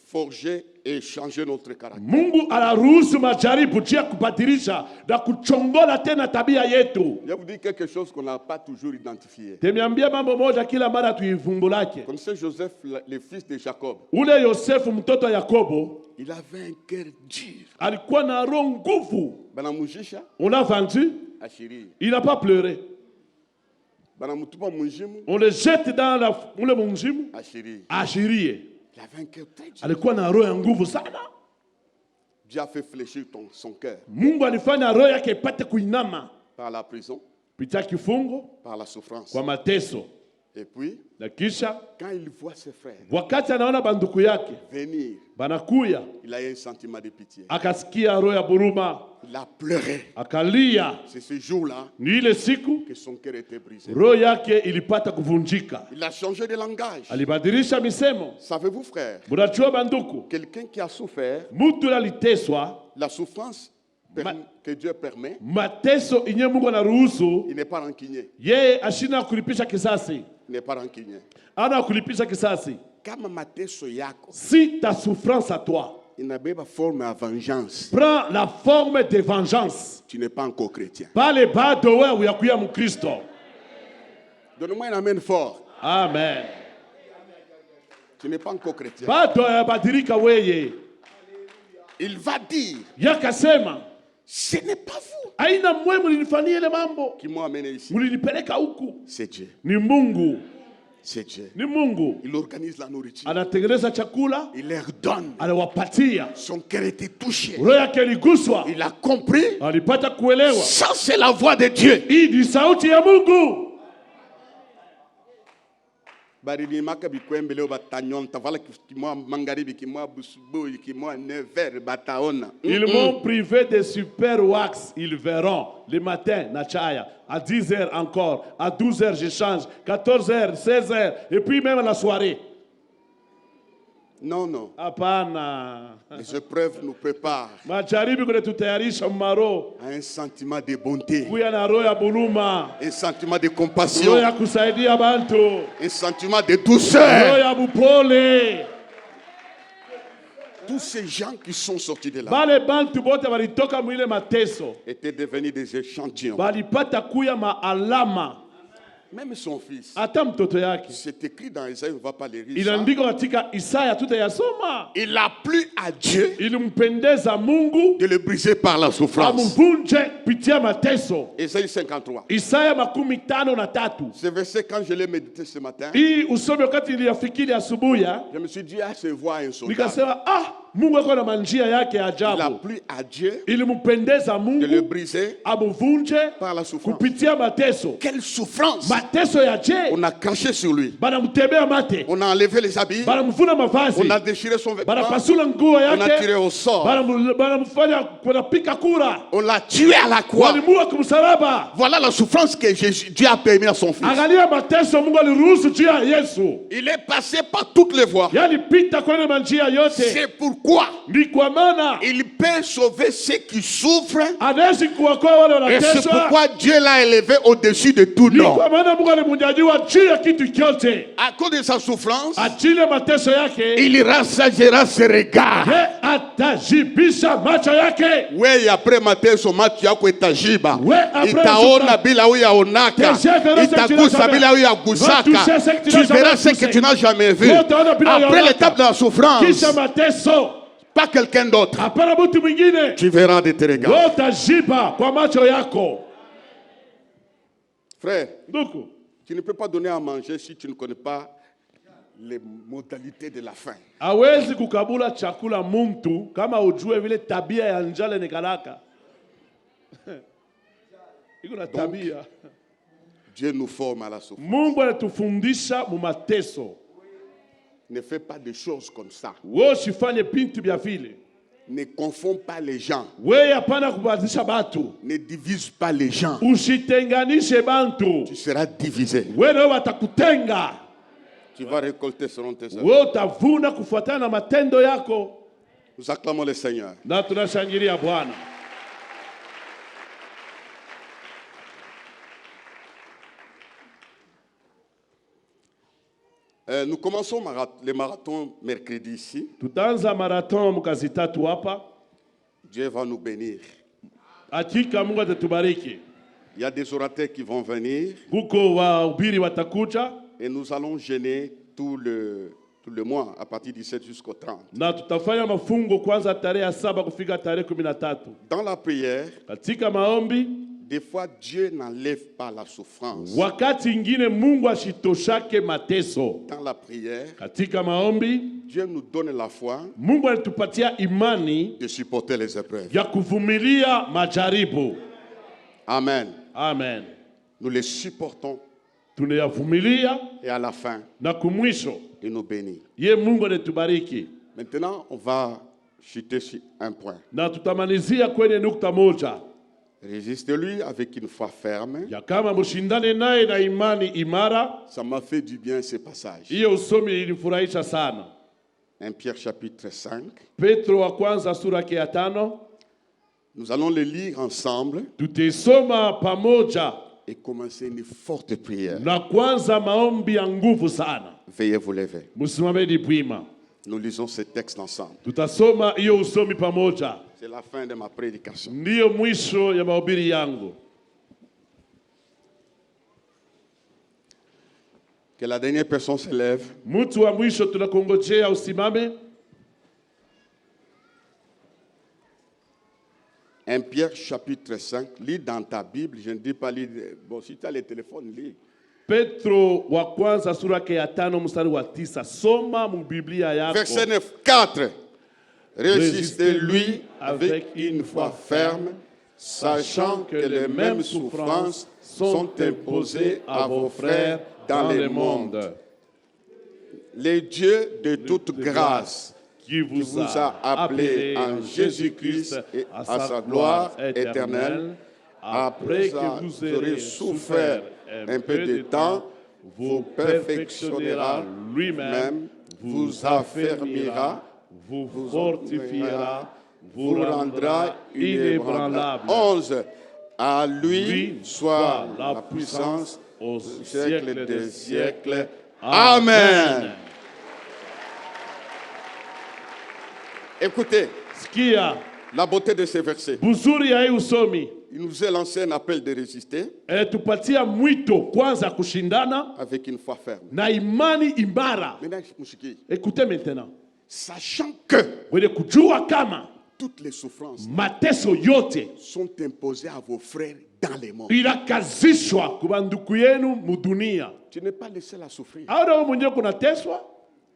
forger et changer notre caractère. Mungu anaruhusu majaribu juu ya kubadilisha na kuchongola tena tabia yetu. Je vais vous dire quelque chose qu'on n'a pas toujours identifié. Temiambia mambo moja kila mara tuivumbulake. Connaissez Joseph, le fils de Jacob. Ule Yosefu mtoto wa Yakobo Il avait un cœur dur. alikuwa na roho nguvu. Banamujisha On l'a vendu, ashiri. il n'a pas pleuré. Banamutupa munjimu On le jette dans ule munjimu, ashiri. ashirie. Il avait un cœur très dur. Alikuwa na roho ya nguvu sana. Dieu a fait fléchir son cœur Mungu alifanya roho yake ipate kuinama par la prison, kupitia kifungo, par la souffrance. kwa mateso. Et puis, Na kisha quand il voit ses frères wakati anaona banduku yake venir, banakuya, il a eu un sentiment de pitié. akasikia roho ya buruma, Il a pleuré. akalia. C'est ce jour-là Ni ile siku que son cœur était brisé. roho yake ilipata kuvunjika. Il a changé de langage. Alibadilisha misemo. Savez-vous, frère, Munajua banduku, quelqu'un qui a souffert, mtu aliteswa, la souffrance que Dieu permet, mateso inye Mungu anaruhusu, il n'est pas rancunier. yeye ashina kulipisha kisasi. Il n'est pas rancunier. Ana kulipisha kisasi. Kama mateso yako Si ta souffrance à toi inabeba forme à vengeance, prend la forme de vengeance, tu n'es pas encore chrétien. pale bado wewe ya kuya mkristo. Donne-moi un amen fort. Amen. Tu n'es pas encore chrétien. Bado ya badilika weye. Il va dire, Yakasema, ce n'est pas vous aina mwe mlinifanyia ile mambo. qui m'ont amené ici. Mlinipeleka huku. C'est Dieu. Ni Mungu. C'est Dieu. Ni Mungu. Il organise la nourriture. Anatengeneza chakula, Il leur donne. anawapatia. Son cœur était touché. Roho yake iliguswa. Il a compris. Alipata kuelewa. Ça, c'est la voix de Dieu. Hii ni sauti ya Mungu. Barimaka bikwembe leo batanyon tavala kimwa mangaribi kimwa busubuhi kimwa never bataona. Ils m'ont privé de super wax. Ils verront le matin, Nachaya, à 10h encore, à 12h je change, 14h, 16h, et puis même la soirée. Non, non. Hapana. Les épreuves nous préparent Majaribu kunatutayarisha maro. à un sentiment de bonté, Kuya na roho ya buluma. un sentiment de Roho compassion, ya kusaidia bantu. un sentiment de Roho douceur. ya bupole. Tous ces gens qui sont sortis de là Bale bantu bote walitoka mwile mateso. étaient devenus des échantillons Balipata kuya maalama. Même son fils. hata mtoto yake. C'est écrit dans Isaïe, on ne va pas les lire. Inaandikwa katika Isaya, tutayasoma. Il a plu à Dieu Ilimpendeza Mungu de le briser par la souffrance. amvunje kupitia mateso. Isaïe 53. Isaya 53. Ce verset, quand je l'ai médité ce matin, Hii usome wakati niliyafikiri asubuhi, je me suis dit, ah, c'est voir un soldat. nikasema Mungu ako na manjia yake ya Il a ajabu. plu à Dieu Ilimpendeza de le Mungu briser amvunje par la souffrance. kupitia mateso. Quelle souffrance! Mateso ya je, On a craché sur lui. banamtembea mate, On a enlevé les habits. banamvuna mavazi, On a déchiré son vêtement. banapasula nguo On a tiré yake, au sort. banamfanya wanapika kura, On l'a tué à la croix. walimua kumsalaba. Voilà la souffrance que Dieu a permis à son fils. Angalia mateso Mungu aliruhusu juu ya Yesu, Il est passé par toutes les voies. yalipita kwenye manjia yote. C'est pourquoi Ni kwa maana il peut sauver ceux qui souffrent. anawezi kuokoa wale Et c'est wanateswa. pourquoi Dieu l'a élevé au-dessus de tout Ni nom. kwa maana Mungu alimunyanyua juu ya kitu chote. À cause de sa souffrance, Ajili ya mateso yake, il rassasiera ses regards. ye atajibisha macho yake. Oui, après mateso macho yako itajiba. We, après Itaona souffrance. bila uyaonaka. Tes yeux verront ce que tu n'as Itagusa jamais- bila Va uyagusaka. toucher ce que tu Tu n'as jamais verras ce que touché. tu n'as jamais vu. Utaona bila Après uyaonaka. l'étape de la souffrance, Kisha mateso, pas quelqu'un d'autre. hapana mtu mwingine. Tu verras de tes regards. Utajiba kwa macho yako. Frère, Ndugu, tu ne peux pas donner à manger si tu ne connais pas les modalités de la faim. hawezi kukabula chakula mtu kama ujue vile tabia ya njala nikalaka. Iko na tabia. Dieu nous forme à la souffrance. Mungu anatufundisha mu mateso. Ne fais pas des choses comme ça. Wewe usifanye bintu vya vile. Ne confonds pas les gens. Wewe hapana kubadilisha batu. Ne divise pas les gens. Usitenganishe bantu. Tu seras divisé. Wewe ndio watakutenga. Tu vas récolter selon tes œuvres. Wewe utavuna kufuatana na matendo yako. Nous acclamons le Seigneur. Na tunashangilia Bwana. Nous commençons les marathons mercredi ici. Tutaanza marathon mkazi tatu hapa. Dieu va nous bénir. Hakika Mungu atatubariki. Il y a des orateurs qui vont venir Kuko wahubiri watakuja et nous allons jeûner tout le mois à partir du 7 jusqu'au 30. na tutafanya mafungo kwanza tarehe 7 kufika tarehe 13. Dans la prière, Katika maombi, des fois Dieu n'enlève pas la souffrance. wakati ingine Mungu ashitoshake mateso. Dans la prière, Katika maombi, Dieu nous donne la foi Mungu anatupatia imani de supporter les épreuves. ya kuvumilia majaribu. Amen. Amen. Nous les supportons Tunayavumilia et à la fin, na kumwisho il nous bénit. ye Mungu anatubariki. Maintenant, on va chuter sur un point. Na tutamalizia kwenye nukta moja Résiste-lui avec une foi ferme. ya kama mshindane naye na imani imara. Ça m'a fait du bien ce passage. Hiyo usomi ilinifurahisha sana. 1 Pierre chapitre 5. Petro wa kwanza sura yake ya 5. Nous allons le lire ensemble Tutisoma pamoja et commencer une forte prière. na kwanza maombi ya nguvu sana. Veuillez vous lever. Msimame dipwima. Nous lisons ce texte ensemble. Tutasoma hiyo usomi pamoja. C'est la fin de ma prédication. Ndiyo mwisho ya mahubiri yangu. Que la dernière personne se lève. Mtu wa mwisho tunakongojea usimame. 1 Pierre chapitre 5. Lis dans ta Bible. Je ne dis pas lire. Bon, si tu as les téléphones, lis. Petro wa kwanza sura yake ya 5 mstari wa 9. Soma mu Biblia yako. Verset 9. 4. Résistez-lui avec une foi ferme, sachant que les mêmes souffrances sont imposées à vos frères dans le monde. Le Dieu de toute grâce, qui vous a appelé en Jésus-Christ et à sa gloire éternelle, après que vous aurez souffert un peu de temps, vous perfectionnera lui-même, vous affermira, vous fortifiera, vous rendra inébranlable. 11. À lui soit la puissance au siècle des siècles. Amen. Écoutez Sikia la beauté de ces versets. buzuri ya hii usomi. il nous a lancé un appel de résister tupatia mwito kwanza kushindana avec une foi ferme. na imani imara. Maintenant, Mouchiki, Écoutez maintenant, sachant que wende kujua kama toutes les souffrances mateso yote sont imposées à vos frères dans les mondes. inakazishwa kubanduku yenu mudunia. Tu n'es pas le seul à souffrir. Au na wewe mwenyewe kunateswa.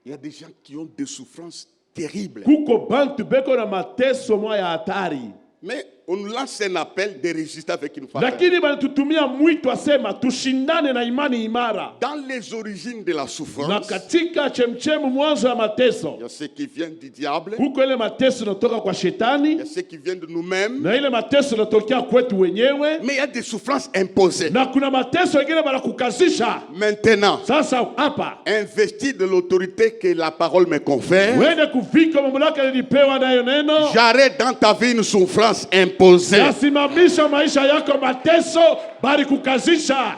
Il y a des gens qui ont des souffrances terribles. Kuko bantu beko na mateso moya ya hatari. Mais on nous lance un appel de résister avec une foi ferme. Lakini banatutumia mwito asema tushindane na imani imara. Dans les origines de la Na souffrance, katika chemchemu mwanzo ya mateso, il y a ceux qui viennent du diable, kuko ile mateso inatoka kwa il y shetani a ceux qui viennent de nous-mêmes, na ile mateso inatokea kwetu wenyewe, mais il y a des souffrances imposées. na kuna mateso mengine banakukazisha. Maintenant, Sasa hapa investi de l'autorité que la parole me confère, wende kufika mamlaka nilipewa nayo neno, j'arrête dans ta vie une souffrance imposée. yasimamisha maisha yako mateso bali kukazisha.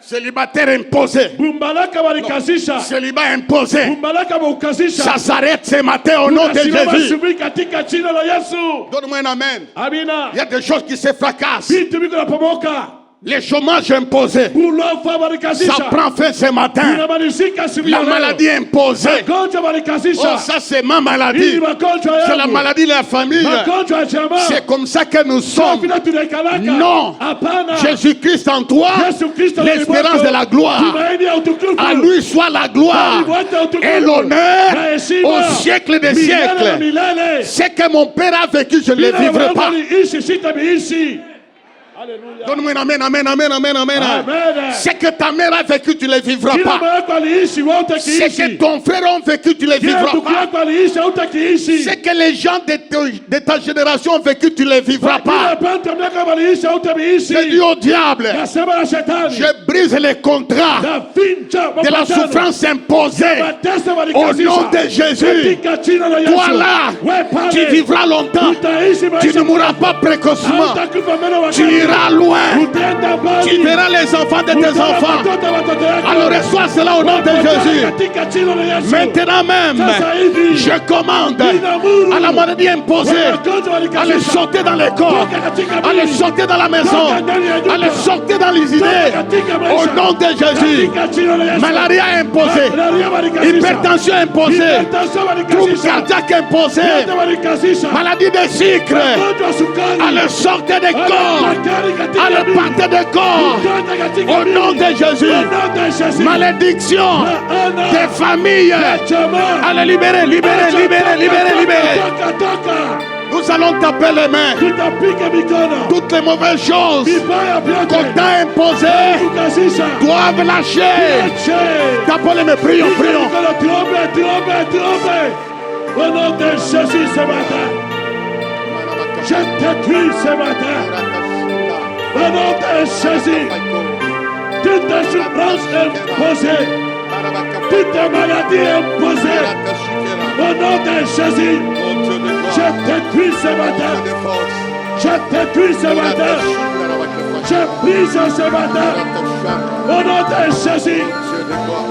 Célibataire imposé, Bumbalaka balikazisha, célibat imposé, bumbalaka baukazisha. ça s'arrête ce matin au nom de Tunasimama Jésus. asubuhi katika jina la Yesu. Donne-moi un amen. Amina. Il y a des choses qui se fracassent. Vitu viko napomoka. Les chômages imposés, Ulofa ça balikazisha. prend fin ce matin. Unamalizika asubuhi La ya leo. maladie imposée, Magonjwa oh balikazisha. ça c'est ma Hii maladie. magonjwa C'est la yangu. maladie de la famille. Magonjwa ya jamaa. C'est comme ça que nous sommes. Vile tunaikalaka. Non. Hapana. Jésus-Christ en toi, Yesu Kristo l'espérance de la gloire. Tumaini ya utukufu. À lui soit la gloire et l'honneur Na heshima. au siècle des Milele na siècles. milele. Ce que mon père a vécu, je ne le vivrai pas. Niishi sitamiishi. Alléluia. Donne-moi un amen, amen, amen, amen, amen. Amen. Ce que ta mère a vécu, tu ne le vivras Kila pas. mama yako aliishi, wewe Ce que utakiishi. ton frère a vécu, tu ne le Kila vivras ndugu pas. yako aliishi, hautakiishi. Ce que les gens de ta génération ont vécu, tu ne le vivras Kila pas. bantu miaka waliishi, hautamiishi. Je dis au diable, Nasema na shetani. je brise les contrats Nafinja de la mapatano. souffrance imposée. Mateso Au walikazisha. nom de Jésus, Katika jina la Yesu. toi là, Wewe pale. tu vivras longtemps. Utaishi Tu maisha ne mourras pas précocement. Hautakufa mbele wa Tu wakati. iras loin. Utaenda mbali. Tu verras les enfants de tes Utaona enfants. watoto wa watoto yako. Alors reçois cela au nom de Jésus. Katika jina la Yesu. Maintenant même, Sasa hivi. je commande Ninamuru. à la maladie imposée Wagonjwa à le walikazisha. sortir dans les corps, à le sortir dans la maison, à le sortir dans les idées. Au nom de Jésus, malaria imposée, hypertension imposée, trouble cardiaque imposé, maladie de sucre, à le sortir des corps, à le partir des corps. Au nom de Jésus, malédiction des familles, à le libérer, libérer, libérer, libérer, libérer. Nous allons taper les mains. Toutes les mauvaises choses qu'on t'a imposées doivent lâcher. Tapons les mains, prions, prions. Au nom de Jésus ce matin, je t'écris ce matin. Au nom de Jésus, toutes les souffrances imposées, toutes les maladies imposées, au nom de Jésus, je t'écris ce matin. Je t'écris ce matin. Je brise ce matin. Au nom de Jésus,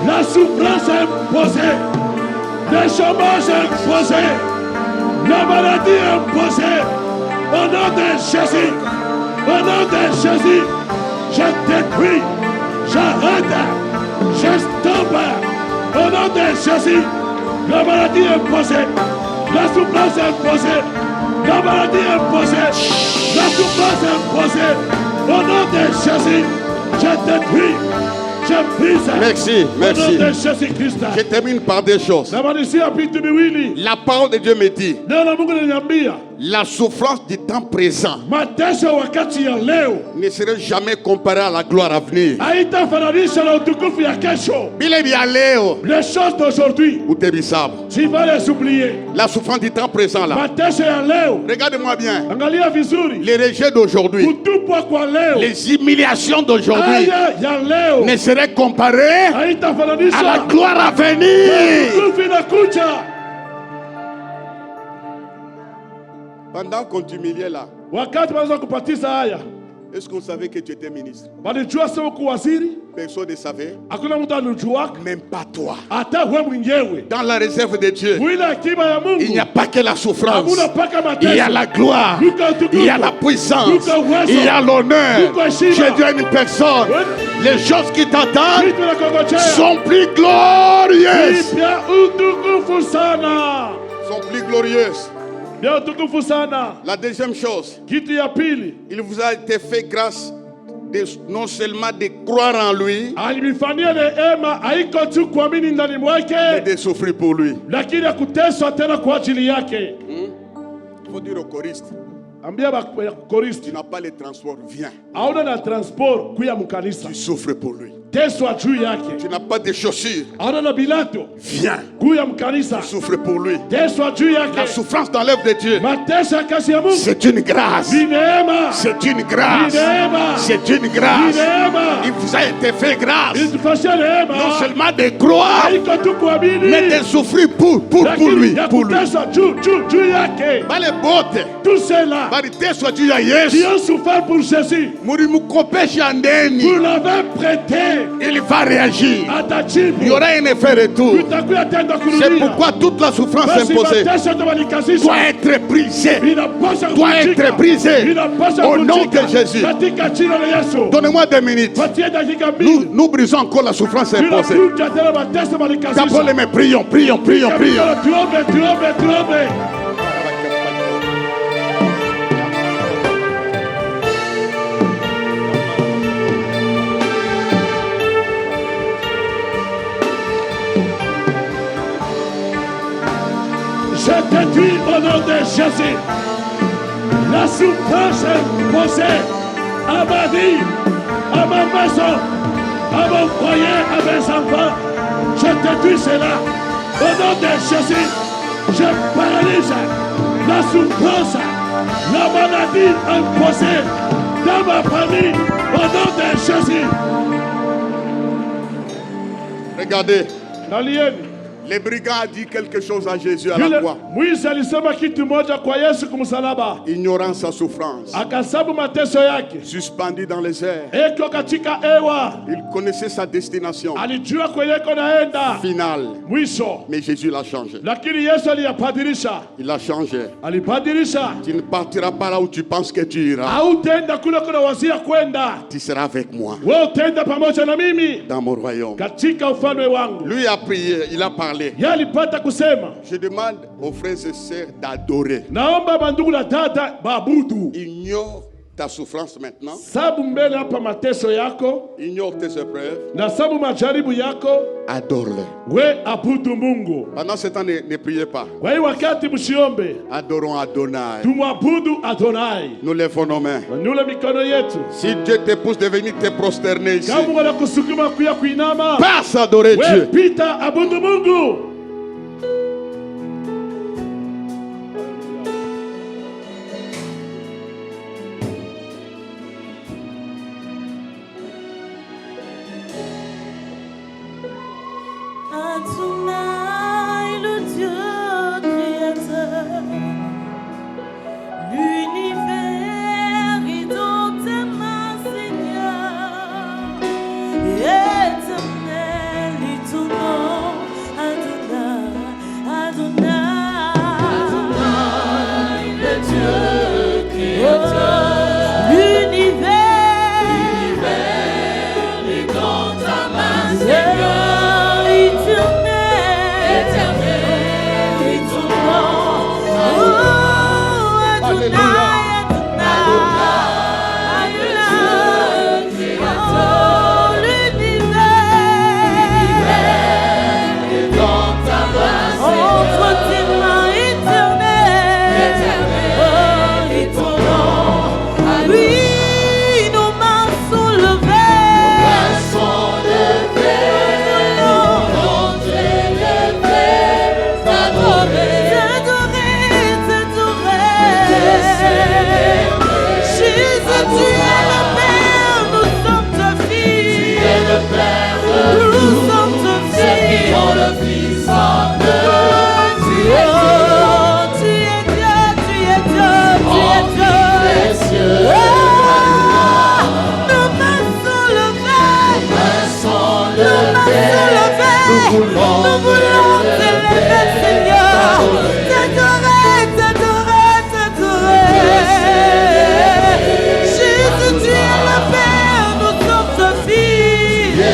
la souffrance imposée, le chômage imposé, la maladie imposée, au nom de Jésus, au nom de Jésus, je détruis, j'arrête, je stoppe, au nom de Jésus, la maladie imposée, la souffrance imposée, la maladie imposée, la souffrance imposée, au nom de Jésus, je détruis. Merci, merci. Je Je termine par des choses. La parole de Dieu me dit, la souffrance du temps présent ne serait jamais comparée à la gloire à venir. Les choses d'aujourd'hui, Tu vas les oublier. La souffrance du temps présent là. Regarde-moi bien. Les rejets d'aujourd'hui, les humiliations d'aujourd'hui ne seraient comparées à la gloire à venir. Pendant qu'on t'humiliait là, Wakati wanaweza kupatiza haya, Est-ce qu'on savait que tu étais ministre? Walijua sema kuwa waziri? Personne ne savait. Hakuna mtu alijua. Même pas toi. Hata wewe mwenyewe. Dans la réserve de Dieu, Mwile akiba ya Mungu. il n'y a pas que la souffrance. Hakuna paka mateso. Il y a la gloire. Il y a la puissance. Il y a l'honneur. Je dis à une personne, les choses qui t'attendent sont plus glorieuses. Sont plus glorieuses. La deuxième chose, il vous a été fait grâce non seulement de croire en lui, mais de souffrir pour lui. Il faut dire au choriste, tu n'as pas le transport, viens. Tu souffres pour lui. Tu n'as pas de chaussures, viens. Tu souffres pour lui. La souffrance dans l'œuvre de Dieu, c'est une grâce. C'est une grâce. C'est une grâce. Il vous a été fait grâce. Non seulement de croire, mais de souffrir pour lui. Pour lui. Tout cela, qui ont souffert pour Jésus, vous l'avez prêté. Il va réagir. Il y aura un effet retour. C'est pourquoi toute la souffrance imposée doit être brisée. Doit être brisée. Au nom de Jésus. Donnez-moi 2 minutes. Nous brisons encore la souffrance imposée. D'abord, les prions. Je détruis au nom de Jésus la souffrance imposée à ma vie, à ma maison, à mon foyer, à mes enfants. Je détruis cela au nom de Jésus. Je paralyse la souffrance, la maladie imposée dans ma famille au nom de Jésus. Regardez. Les brigands ont dit quelque chose à Jésus à la croix. Ignorant sa souffrance. Suspendu dans les airs. Il connaissait sa destination finale. Mais Jésus l'a changé. Il a changé. Tu ne partiras pas là où tu penses que tu iras. Tu seras avec moi dans mon royaume. Lui a prié, il a parlé. Je demande aux frères et sœurs d'adorer. Ignore ta souffrance maintenant. Ignore tes épreuves. Adore-les. Pendant ce temps, ne priez pas. Adorons Adonai. Nous lèvons nos mains. Si Dieu te pousse de venir te prosterner ici, passe adorer Dieu. Adonai, le Dieu créateur, l'univers est dans tes mains, Seigneur. Éternel est ton nom, Adonai, Adonai, le Dieu créateur. L'univers est dans ta main, Seigneur.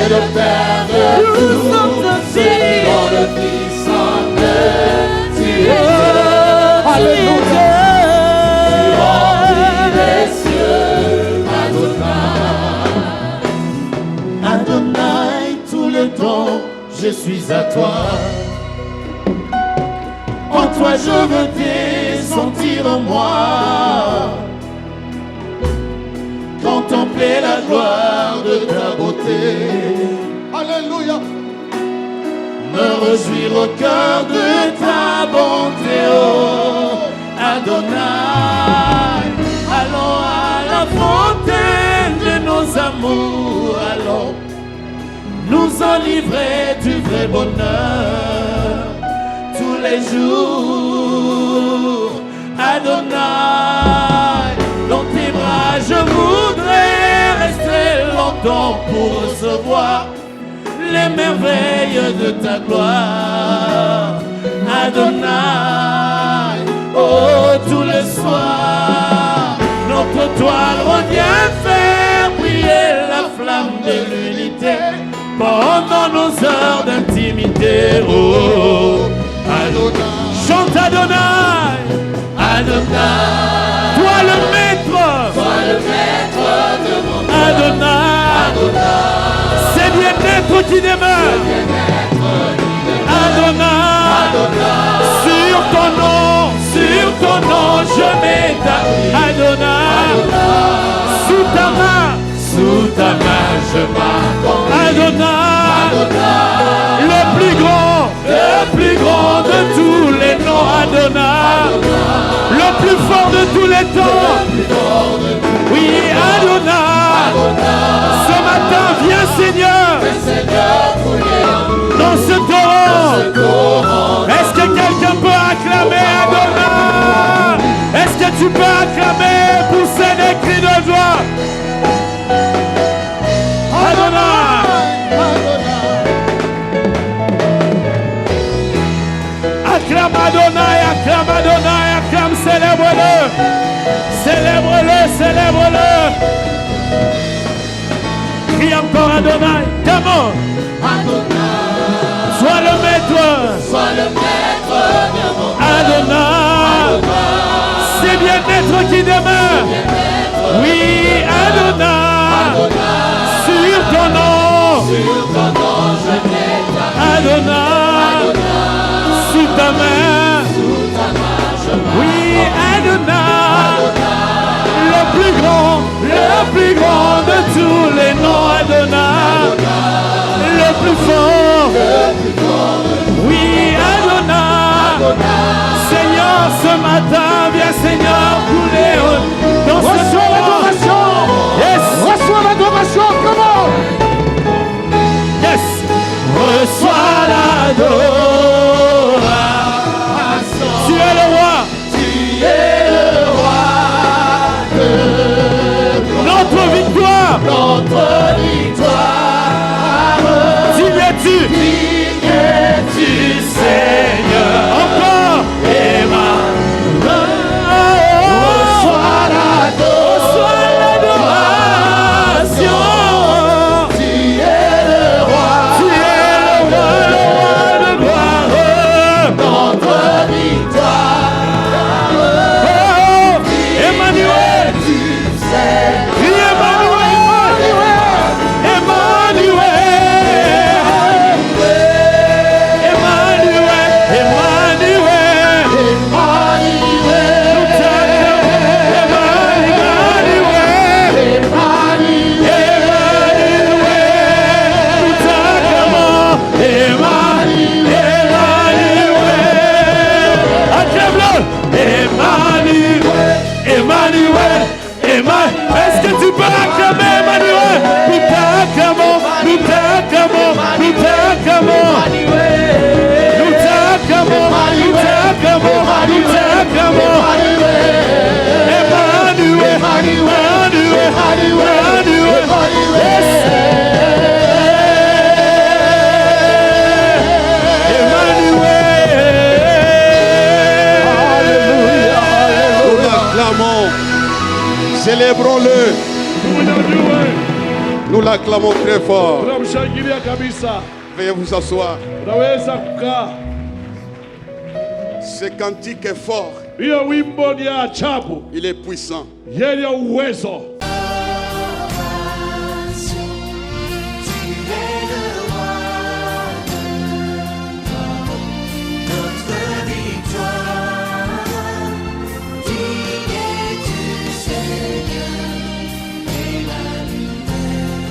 es le Père de Nous sommes tous aussi. ceux qui ont le Fils en eux. Tu es Dieu, Alléluia. tu remplis les cieux, Adonai. Adonai, tout le temps, je suis à toi. En toi je veux te sentir en moi. Contempler la gloire de ta beauté. Alléluia. Me réjouir au cœur de ta bonté, oh Adonai. Allons à la fontaine de nos amours, allons nous enivrer du vrai bonheur tous les jours. Adonai, dans tes bras je voudrais rester longtemps pour recevoir les merveilles de ta gloire. Adonai, oh tous les soirs, notre toile revient faire briller la flamme de l'unité pendant nos heures d'intimité. Oh Adonai, chante Adonai, Adonai, toi le maître de mon cœur. Adonai, c'est bien-être qui demeure. Adonai, sur ton nom je m'établis. Adonai, sous ta main je m'accomps. Adonai, le plus grand de tous les noms. Adonai, le plus fort de tous les temps. Oui, Adonai, ce matin, viens Seigneur, dans ce torrent. Est-ce que quelqu'un peut acclamer Adonai? Est-ce que tu peux acclamer, pousser des cris de joie? Adonai, acclame Adonai, acclame Adonai, acclame, célèbre-le, célèbre-le, célèbre-le. Crie encore Adonai, come on. Sois le maître de mon Adonai, c'est bien-être qui demeure. Oui, Adonai, sur ton nom je m'établis. Adonai, sous ta main oui, Adonai, le plus grand de tous les noms. Adonai, le plus fort. Oui, Adonai, Seigneur, ce matin, viens Seigneur, couler dans ce L'adoration. Yes. Reçois l'adoration, comment? Yes. Reçois l'adoration. Tu es le roi. Tu es le roi de Notre victoire. notre victoire. Digne es-tu. Digne es-tu, Seigneur. Encore. Reçois l'adoration. Tu es le roi. Tu es le roi de gloire. Notre victoire. Oh, Emmanuel. Tu sais. Crie Emmanuel. Emmanuel. Emmanuel. Emmanuel. Nous t'acclamons. Emmanuel. Emmanuel. Nous t'acclamons. Emmanuel. Acclame-le. Emmanuel. Emmanuel. Est-ce que tu peux acclamer Emmanuel? Nous t'acclamons. Nous t'acclamons. Nous t'acclamons. Nous t'acclamons. Nous t'acclamons. Nous t'acclamons. Emmanuel. Emmanuel. Emmanuel. Yes. Emmanuel. Nous l'acclamons. Célébrons-le. Nous l'acclamons très fort. kumshangilia kabisa. Veuillez vous asseoir. Unaweza kukaa. Ce cantique est fort. Hiyo wimbo ni ajabu. Il est puissant. Yenye uwezo.